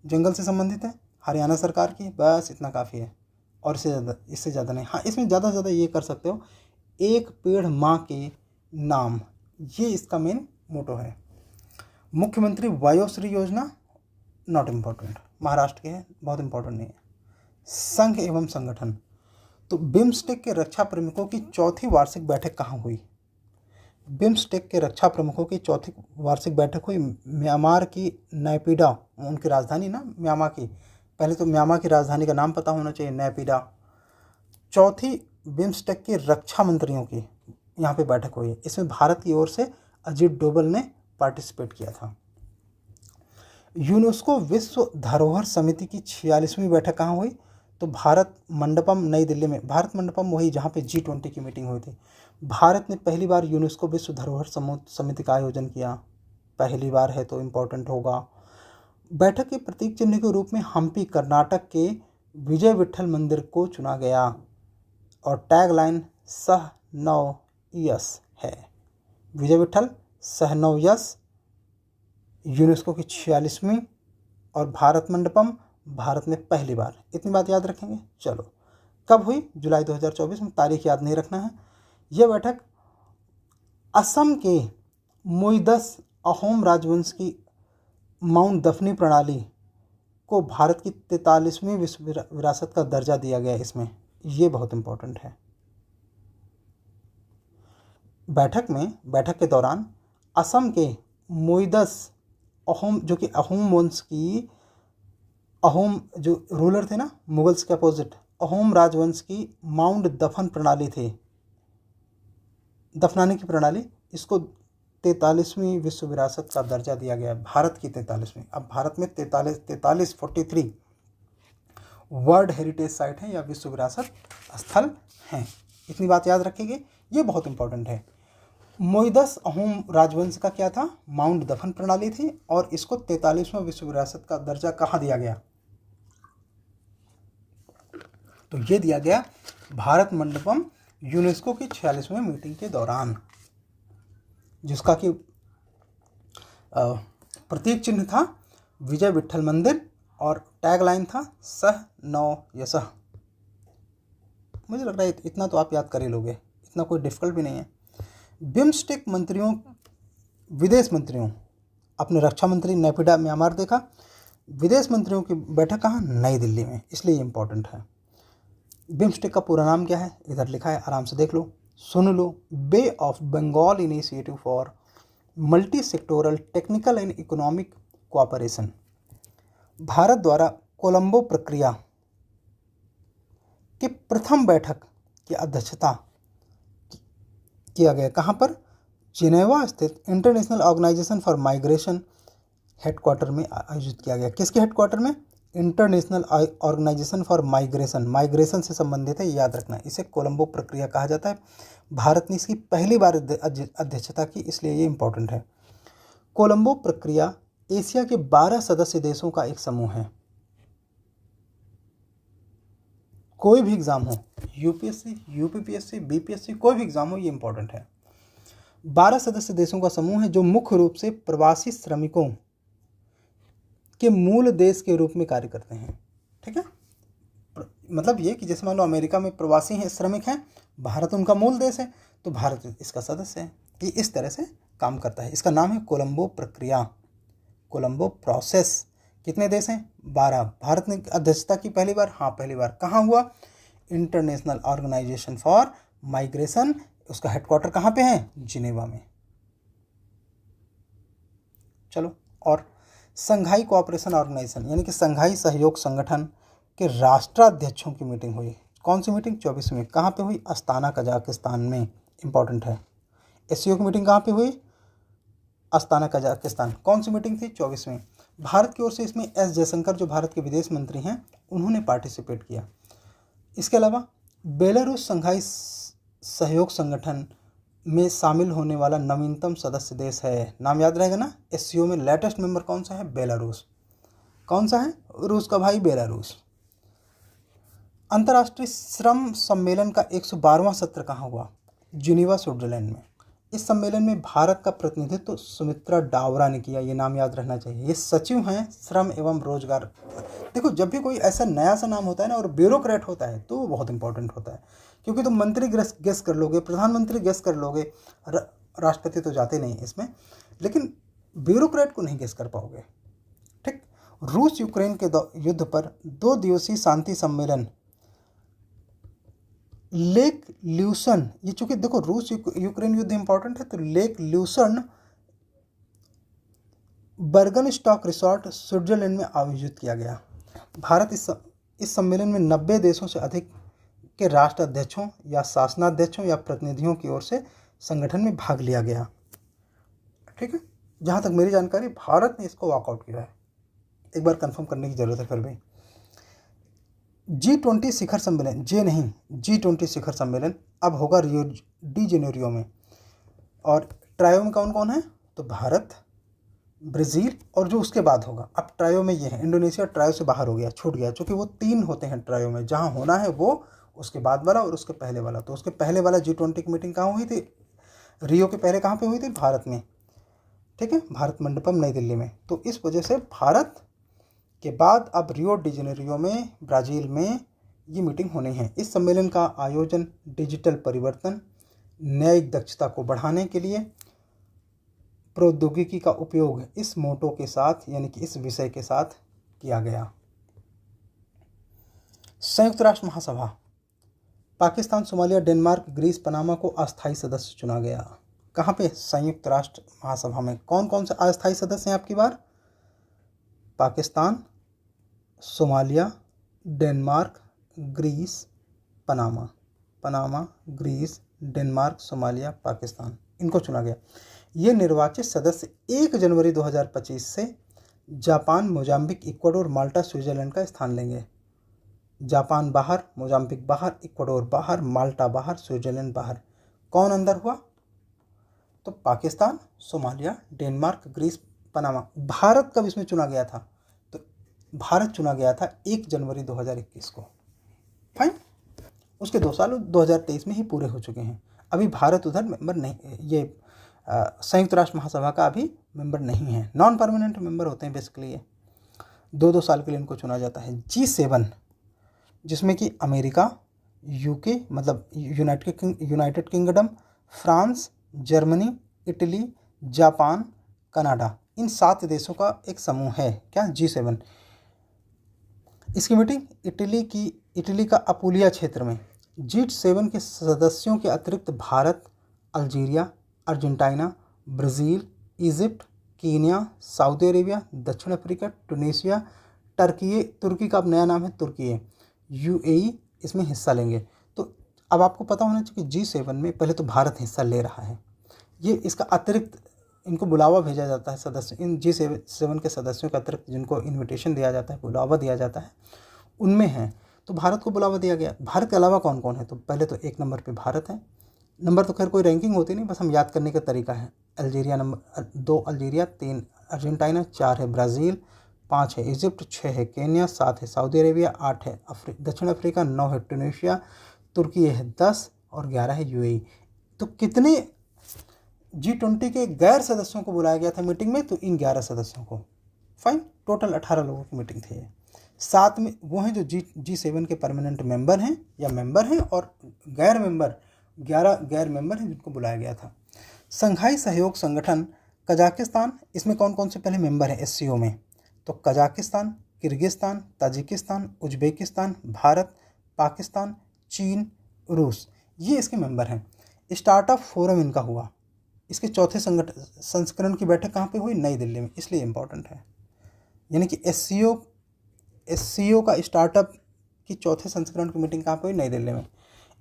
जंगल से संबंधित है, हरियाणा सरकार की। बस इतना काफ़ी है और इससे ज़्यादा नहीं। हाँ, इसमें ज़्यादा से ज़्यादा ये कर सकते हो, एक पेड़ माँ के नाम, ये इसका मेन मोटो है। मुख्यमंत्री वयोश्री योजना नॉट इम्पोर्टेंट, महाराष्ट्र के है, बहुत इम्पोर्टेंट नहीं है। संघ एवं संगठन, तो बिम्स्टेक के रक्षा प्रमुखों की चौथी वार्षिक बैठक कहाँ हुई? बिम्स्टेक के रक्षा प्रमुखों की चौथी वार्षिक बैठक हुई म्यांमार की नैपीडा, उनकी राजधानी ना म्यांमार की। पहले तो म्यांमार की राजधानी का नाम पता होना चाहिए, नैपीडा। चौथी बिम्स्टेक के रक्षा मंत्रियों की यहाँ पे बैठक हुई है। इसमें भारत की ओर से अजीत डोभाल ने पार्टिसिपेट किया था। यूनेस्को विश्व धरोहर समिति की 46वीं बैठक कहाँ हुई? तो भारत मंडपम नई दिल्ली में। भारत मंडपम वही जहाँ पे G20 की मीटिंग हुई थी। भारत ने पहली बार यूनेस्को विश्व धरोहर समिति का आयोजन किया, पहली बार है तो इम्पोर्टेंट होगा। बैठक के प्रतीक चिन्ह के रूप में हम्पी कर्नाटक के विजय विट्ठल मंदिर को चुना गया और टैगलाइन सह नव यश है। विजय विट्ठल सह नव यश, यूनेस्को की 46वीं और भारत मंडपम भारत में पहली बार। इतनी बात याद रखेंगे। चलो, कब हुई? जुलाई 2024 में, तारीख याद नहीं रखना है। यह बैठक असम के मोईदस अहोम राजवंश की माउंट दफनी प्रणाली को भारत की 43वीं विश्व विरासत का दर्जा दिया गया इसमें, ये बहुत इंपॉर्टेंट है। बैठक के दौरान असम के मोईदस अहोम, जो कि अहोम वंश की, अहोम जो रूलर थे ना मुगल्स के अपोजिट, अहोम राजवंश की माउंट दफन प्रणाली थी, दफनाने की प्रणाली, इसको 43वीं विश्व विरासत का दर्जा दिया गया है, भारत की 43वीं। अब भारत में 43 वर्ल्ड हेरिटेज साइट है या विश्व विरासत स्थल हैं। इतनी बात याद रखेंगे, ये बहुत इंपॉर्टेंट है। मोईदस अहोम राजवंश का क्या था? माउंट दफन प्रणाली थी और इसको 43वां विश्व विरासत का दर्जा कहाँ दिया गया? तो ये दिया गया भारत मंडपम यूनेस्को की 46वीं मीटिंग के दौरान, जिसका कि प्रतीक चिन्ह था विजय विट्ठल मंदिर और टैगलाइन था सह नव यशः। मुझे लग रहा है इतना तो आप याद कर ही लोगे, इतना कोई डिफिकल्ट भी नहीं है। बिम्स्टेक मंत्रियों, विदेश मंत्रियों, अपने रक्षा मंत्री नैपीडा म्यांमार देखा, विदेश मंत्रियों की बैठक कहाँ? नई दिल्ली में, इसलिए इम्पोर्टेंट है। बिम्स्टेक का पूरा नाम क्या है? इधर लिखा है, आराम से देख लो, सुन लो। Bay of Bengal initiative for multi sectoral technical and economic cooperation. Bharat द्वारा कोलंबो प्रक्रिया की प्रथम बैठक की अध्यक्षता किया गया। कहाँ पर? जिनेवा स्थित International Organization for Migration headquarters में आयोजित किया गया। किसके हेडक्वार्टर में? International Organization for Migration, migration से संबंधित है, याद रखना। इसे कोलंबो प्रक्रिया कहा जाता है। भारत ने इसकी पहली बार अध्यक्षता की, इसलिए ये इंपॉर्टेंट है। कोलंबो प्रक्रिया एशिया के 12 सदस्य देशों का एक समूह है। कोई भी एग्जाम हो, यूपीएससी, यूपीपीएससी, बीपीएससी, कोई भी एग्जाम हो, ये इंपॉर्टेंट है। 12 सदस्य देशों का समूह है जो मुख्य रूप से प्रवासी श्रमिकों के मूल देश के रूप में कार्य करते हैं। ठीक है, मतलब ये कि जैसे मान लो अमेरिका में प्रवासी हैं, श्रमिक हैं, भारत उनका मूल देश है तो भारत इसका सदस्य है। ये इस तरह से काम करता है। इसका नाम है कोलंबो प्रक्रिया, कोलंबो प्रोसेस। कितने देश हैं? 12। भारत ने अध्यक्षता की पहली बार? हाँ, पहली बार। कहाँ हुआ? इंटरनेशनल ऑर्गेनाइजेशन फॉर माइग्रेशन, उसका हेडक्वार्टर कहाँ पे है? जिनेवा में। चलो, और संघाई कोऑपरेशन ऑर्गेनाइजेशन यानी कि संघाई सहयोग संगठन के राष्ट्राध्यक्षों की मीटिंग हुई। कौन सी मीटिंग? 24वीं। कहाँ पे हुई? अस्ताना कजाकिस्तान में। इंपॉर्टेंट है। एससीओ की मीटिंग कहाँ पे हुई? Astana Kazakhstan. कौन सी मीटिंग थी? 24वीं। भारत की ओर से इसमें एस जयशंकर जो भारत के विदेश मंत्री हैं उन्होंने पार्टिसिपेट किया। इसके अलावा बेलारूस संघाई सहयोग संगठन में शामिल होने वाला नवीनतम सदस्य देश है। नाम याद रहेगा ना? एससीओ में लेटेस्ट मेंबर कौन सा है? बेलारूस। कौन सा है? रूस का भाई, बेलारूस। अंतर्राष्ट्रीय श्रम सम्मेलन का 112वां सत्र कहाँ हुआ? जिनीवा, स्विट्जरलैंड में। इस सम्मेलन में भारत का प्रतिनिधित्व सुमित्रा डावरा ने किया। ये नाम याद रहना चाहिए। ये सचिव हैं श्रम एवं रोजगार। देखो, जब भी कोई ऐसा नया सा नाम होता है ना और ब्यूरोक्रेट होता है तो वो बहुत इंपॉर्टेंट होता है, क्योंकि तुम मंत्री गेस कर लोगे, प्रधानमंत्री गेस कर लोगे, राष्ट्रपति तो जाते नहीं इसमें, लेकिन ब्यूरोक्रेट को नहीं गेस कर पाओगे। ठीक। रूस यूक्रेन के युद्ध पर 2 दिवसीय शांति सम्मेलन लेक ल्यूसन, ये चूंकि देखो रूस यूक्रेन युद्ध इंपॉर्टेंट है, तो lake Luzon बर्गन stock resort Switzerland में आयोजित किया गया। भारत इस सम्मेलन में 90 देशों से अधिक के राष्ट्राध्यक्षों या शासनाध्यक्षों या प्रतिनिधियों की ओर से संगठन में भाग लिया गया। ठीक है, जहाँ तक मेरी जानकारी भारत ने इसको वॉकआउट किया है। एक बार कंफर्म करने की जरूरत है फिर भी। G20 शिखर सम्मेलन, G20 शिखर सम्मेलन अब होगा रियो डी जेनेरियो में। और ट्रायो में कौन कौन है? तो भारत, ब्राज़ील और जो उसके बाद होगा। अब ट्रायो में ये है, इंडोनेशिया ट्रायो से बाहर हो गया, छूट गया, क्योंकि वो 3 होते हैं ट्रायो में, जहाँ होना है वो उसके बाद वाला और उसके पहले वाला। तो उसके पहले वाला G20 की मीटिंग कहाँ हुई थी? रियो के पहले कहाँ पे हुई थी? भारत में। ठीक है, भारत मंडपम, नई दिल्ली में। तो इस वजह से भारत के बाद अब रियो डी जेनेरियो में, ब्राज़ील में ये मीटिंग होनी है। इस सम्मेलन का आयोजन डिजिटल परिवर्तन, न्यायिक दक्षता को बढ़ाने के लिए प्रौद्योगिकी का उपयोग इस मोटो के साथ, यानी कि इस विषय के साथ किया गया। संयुक्त राष्ट्र महासभा, Pakistan, Somalia, Denmark, Greece, Panama को अस्थायी सदस्य चुना गया। कहाँ पे? संयुक्त राष्ट्र महासभा में। कौन कौन से अस्थायी सदस्य हैं आपकी बार? Pakistan, Somalia, Denmark, Greece, Panama, Greece, Denmark, Somalia, Pakistan, इनको चुना गया। ये निर्वाचित सदस्य 1 जनवरी 2025 से जापान, मोजाम्बिक, इक्वाडोर, माल्टा, स्विट्जरलैंड का स्थान लेंगे। जापान बाहर, मोजाम्बिक बाहर, इक्वाडोर बाहर, माल्टा बाहर, स्विट्जरलैंड बाहर। कौन अंदर हुआ? तो Pakistan, Somalia, Denmark, Greece, Panama. Bharat कब इसमें चुना गया था? तो भारत चुना गया था 1 जनवरी 2021 को। फाइन। उसके 2 साल 2023 में ही पूरे हो चुके हैं। अभी भारत उधर मेंबर नहीं, ये संयुक्त राष्ट्र महासभा का अभी मेंबर नहीं है। नॉन परमानेंट मेंबर होते हैं बेसिकली ये। 2-2 साल के लिए इनको चुना जाता है। G7, जिसमें कि अमेरिका, यूके मतलब United Kingdom, France, Germany, Italy, Japan, Canada, इन 7 देशों का एक समूह है। क्या? G7। इसकी मीटिंग इटली का अपुलिया क्षेत्र में। G7 के सदस्यों के अतिरिक्त Bharat, Algeria, Argentina, Brazil, Egypt, Kenya, Saudi Arabia, दक्षिण अफ्रीका, टूनीशिया, तुर्की का अब नया नाम है तुर्की, UAE इसमें हिस्सा लेंगे। तो अब आपको पता होना चाहिए कि G7 में पहले तो भारत हिस्सा ले रहा है। ये इसका अतिरिक्त इनको बुलावा भेजा जाता है, सदस्य इन G7 के सदस्यों के अतिरिक्त जिनको इनविटेशन दिया जाता है, बुलावा दिया जाता है, उनमें हैं। तो भारत को बुलावा दिया गया। भारत के अलावा कौन कौन है? तो पहले तो 1 नंबर पे भारत है। नंबर तो खैर कोई रैंकिंग होती नहीं, बस हम याद करने का तरीका है। अल्जीरिया नंबर 2, अल्जीरिया 3, अर्जेंटीना 4 है, ब्राज़ील 5 है, इजिप्ट 6 है, केन्या 7 है, सऊदी अरेबिया 8 है, दक्षिण अफ्रीका 9 है, टूनीशिया, तुर्की है 10 और 11 है UAE। तो कितने G20 के गैर सदस्यों को बुलाया गया था मीटिंग में? तो इन 11 सदस्यों को। फाइन। टोटल 18 लोगों की मीटिंग थी ये। 7 में वो हैं जो G7 के परमानेंट मेंबर हैं या मेंबर हैं, और गैर मेंबर 11 गैर मेंबर हैं जिनको बुलाया गया था। संघाई सहयोग संगठन, कजाकिस्तान, इसमें कौन कौन से पहले मेंबर हैं SCO में? तो Kazakhstan, Kyrgyzstan, Tajikistan, Uzbekistan, Bharat, Pakistan, चीन, रूस, ये इसके मेंबर हैं। स्टार्टअप फोरम इनका हुआ। इसके चौथे संस्करण की बैठक कहाँ पे हुई? नई दिल्ली में, इसलिए इम्पोर्टेंट है। यानी कि SCO का स्टार्टअप की चौथे संस्करण की मीटिंग कहाँ पे हुई? नई दिल्ली में।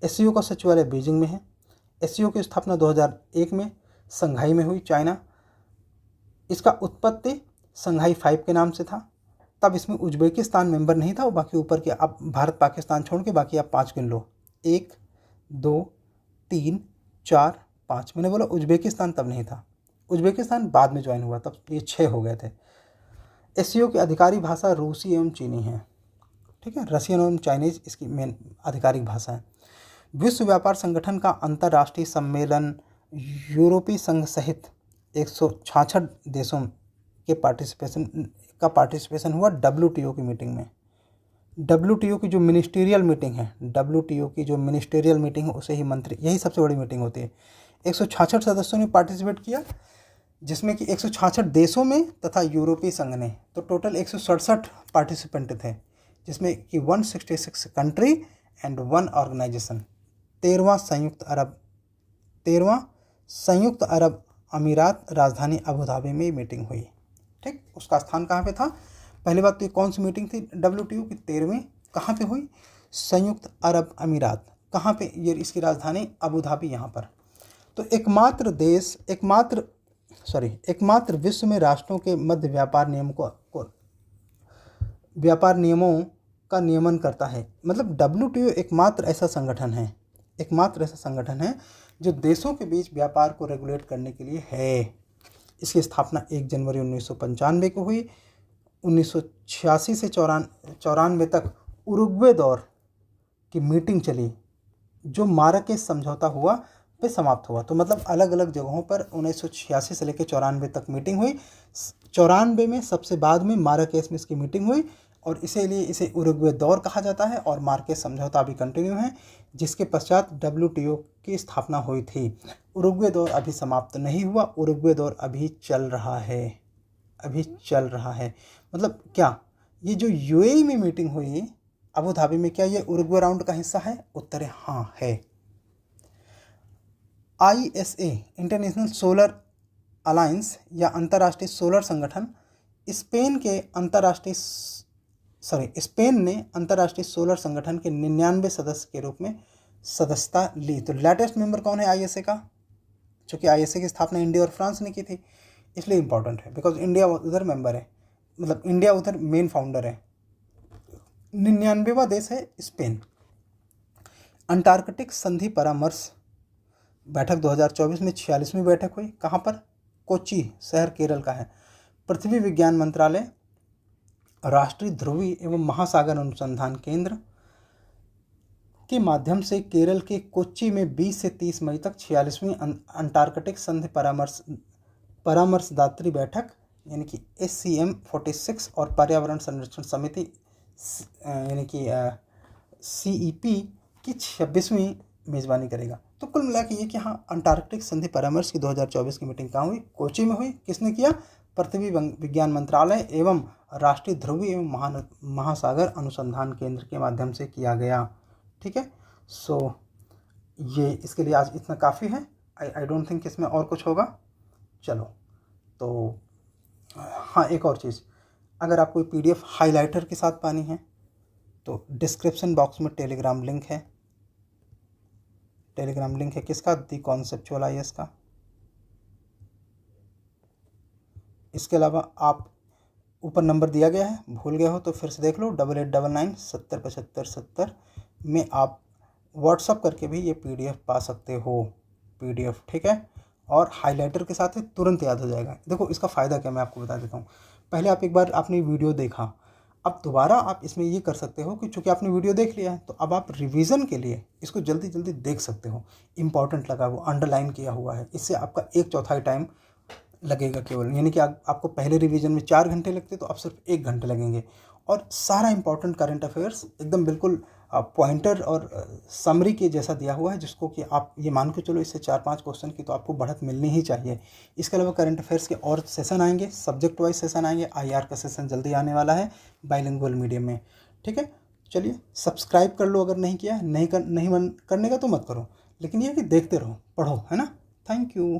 एससीओ का सचिवालय बीजिंग में है। एससीओ की स्थापना 2001 में संघाई में हुई, चाइना। इसका उत्पत्ति संघाई 5 के नाम से था। तब इसमें उज्बेकिस्तान मेंबर नहीं था, और बाकी ऊपर के आप भारत पाकिस्तान छोड़ के बाकी आप 5 गिन लो, 1 2 3 4 5। मैंने बोला उज्बेकिस्तान तब नहीं था, उज्बेकिस्तान बाद में ज्वाइन हुआ, तब ये 6 हो गए थे। एससीओ की आधिकारिक भाषा रूसी एवं चीनी है, ठीक है, रशियन एवं चाइनीज इसकी मेन आधिकारिक भाषा है। विश्व व्यापार संगठन का अंतर्राष्ट्रीय सम्मेलन यूरोपीय संघ सहित 166 देशों के पार्टिसिपेशन हुआ WTO की मीटिंग में। WTO की जो मिनिस्टीरियल मीटिंग है, WTO की जो मिनिस्टीरियल मीटिंग है उसे ही मंत्री, यही सबसे बड़ी मीटिंग होती है। 166 सदस्यों ने पार्टिसिपेट किया, जिसमें कि 166 देशों में तथा यूरोपीय संघ ने, तो टोटल 167 पार्टिसिपेंट थे, जिसमें कि 166 कंट्री एंड 1 ऑर्गेनाइजेशन। 13वां संयुक्त अरब अमीरात राजधानी अबू धाबी में मीटिंग हुई, ठीक। उसका स्थान कहाँ पे था? पहली बात तो ये कौन सी मीटिंग थी WTO की? 13वीं। कहाँ पे हुई? संयुक्त अरब अमीरात। कहाँ पे? ये इसकी राजधानी अबू धाबी, यहाँ पर। तो एकमात्र विश्व में राष्ट्रों के मध्य व्यापार नियमों का नियमन करता है। मतलब WTO एकमात्र ऐसा संगठन है जो देशों के बीच व्यापार को रेगुलेट करने के लिए है। इसकी स्थापना 1 जनवरी 1995 को हुई। 1986 से 94 तक उरुग्वे दौर की मीटिंग चली, जो माराकेश समझौता हुआ पे समाप्त हुआ। तो मतलब अलग अलग जगहों पर 1986 से लेकर 94 तक मीटिंग हुई। 94 में सबसे बाद में माराकेश में इसकी मीटिंग हुई, और इसीलिए इसे उरुग्वे दौर कहा जाता है। और मार्केस समझौता अभी कंटिन्यू है, जिसके पश्चात WTO की स्थापना हुई थी। उरुग्वे दौर अभी समाप्त नहीं हुआ, उरुग्वे दौर अभी चल रहा है। मतलब क्या ये जो UAE में मीटिंग हुई अबू धाबी में, क्या ये उरुग्वे राउंड का हिस्सा है? उत्तर है हाँ है। ISA इंटरनेशनल सोलर अलायंस या अंतर्राष्ट्रीय सोलर संगठन स्पेन ने अंतर्राष्ट्रीय सोलर संगठन के 99 सदस्य के रूप में सदस्यता ली। तो लेटेस्ट मेंबर कौन है ISA का? चूँकि ISA की स्थापना इंडिया और फ्रांस ने की थी, इसलिए इंपॉर्टेंट है, बिकॉज इंडिया उधर मेंबर है, मतलब इंडिया उधर मेन फाउंडर है। 99वां देश है स्पेन। अंटार्कटिक संधि परामर्श बैठक 2024 में 46वीं बैठक हुई। कहाँ पर? कोच्चि शहर केरल का है। पृथ्वी विज्ञान मंत्रालय, राष्ट्रीय ध्रुवीय एवं महासागर अनुसंधान केंद्र के माध्यम से केरल के कोच्चि में 20 से 30 मई तक 46वीं अंटार्कटिक संधि परामर्शदात्री बैठक यानी कि SCM 46 और पर्यावरण संरक्षण समिति यानी कि CEP की 26वीं मेज़बानी करेगा। तो कुल मिला के ये कि हाँ, अंटार्कटिक संधि परामर्श की 2024 की मीटिंग कहाँ हुई? कोच्चि में हुई। किसने किया? पृथ्वी विज्ञान मंत्रालय एवं राष्ट्रीय ध्रुवीय एवं महासागर अनुसंधान केंद्र के माध्यम से किया गया, ठीक है। सो ये इसके लिए आज इतना काफ़ी है। आई डोंट थिंक इसमें और कुछ होगा। चलो, तो हाँ, एक और चीज़, अगर आपको PDF हाइलाइटर के साथ पानी है तो डिस्क्रिप्शन बॉक्स में टेलीग्राम लिंक है। किसका? दी कॉन्सेप्चुअल IAS का। इसके अलावा आप ऊपर नंबर दिया गया है, भूल गए हो तो फिर से देख लो, 8899 70 75 70 में आप व्हाट्सअप करके भी ये PDF पा सकते हो, PDF, ठीक है। और हाइलाइटर के साथ है, तुरंत याद हो जाएगा। देखो इसका फ़ायदा क्या, मैं आपको बता देता हूँ। पहले आप एक बार आपने वीडियो देखा, अब दोबारा आप इसमें ये कर सकते हो कि चूँकि आपने वीडियो देख लिया है तो अब आप रिवीजन के लिए इसको जल्दी जल्दी देख सकते हो। इंपॉर्टेंट लगा वो अंडरलाइन किया हुआ है, इससे आपका 1/4 टाइम लगेगा केवल, यानी कि आपको पहले रिवीजन में 4 घंटे लगते तो अब सिर्फ 1 घंटे लगेंगे। और सारा इंपॉर्टेंट करंट अफेयर्स एकदम बिल्कुल पॉइंटर और समरी के जैसा दिया हुआ है, जिसको कि आप ये मान के चलो इससे 4-5 क्वेश्चन की तो आपको बढ़त मिलनी ही चाहिए। इसके अलावा करंट अफेयर्स के और सेशन आएंगे, सब्जेक्ट वाइज सेशन आएंगे। IR का सेशन जल्दी आने वाला है बाइलिंगुअल मीडियम में, ठीक है। चलिए सब्सक्राइब कर लो, अगर नहीं किया, नहीं मन करने का तो मत करो, लेकिन ये कि देखते रहो, पढ़ो, है ना। Thank you.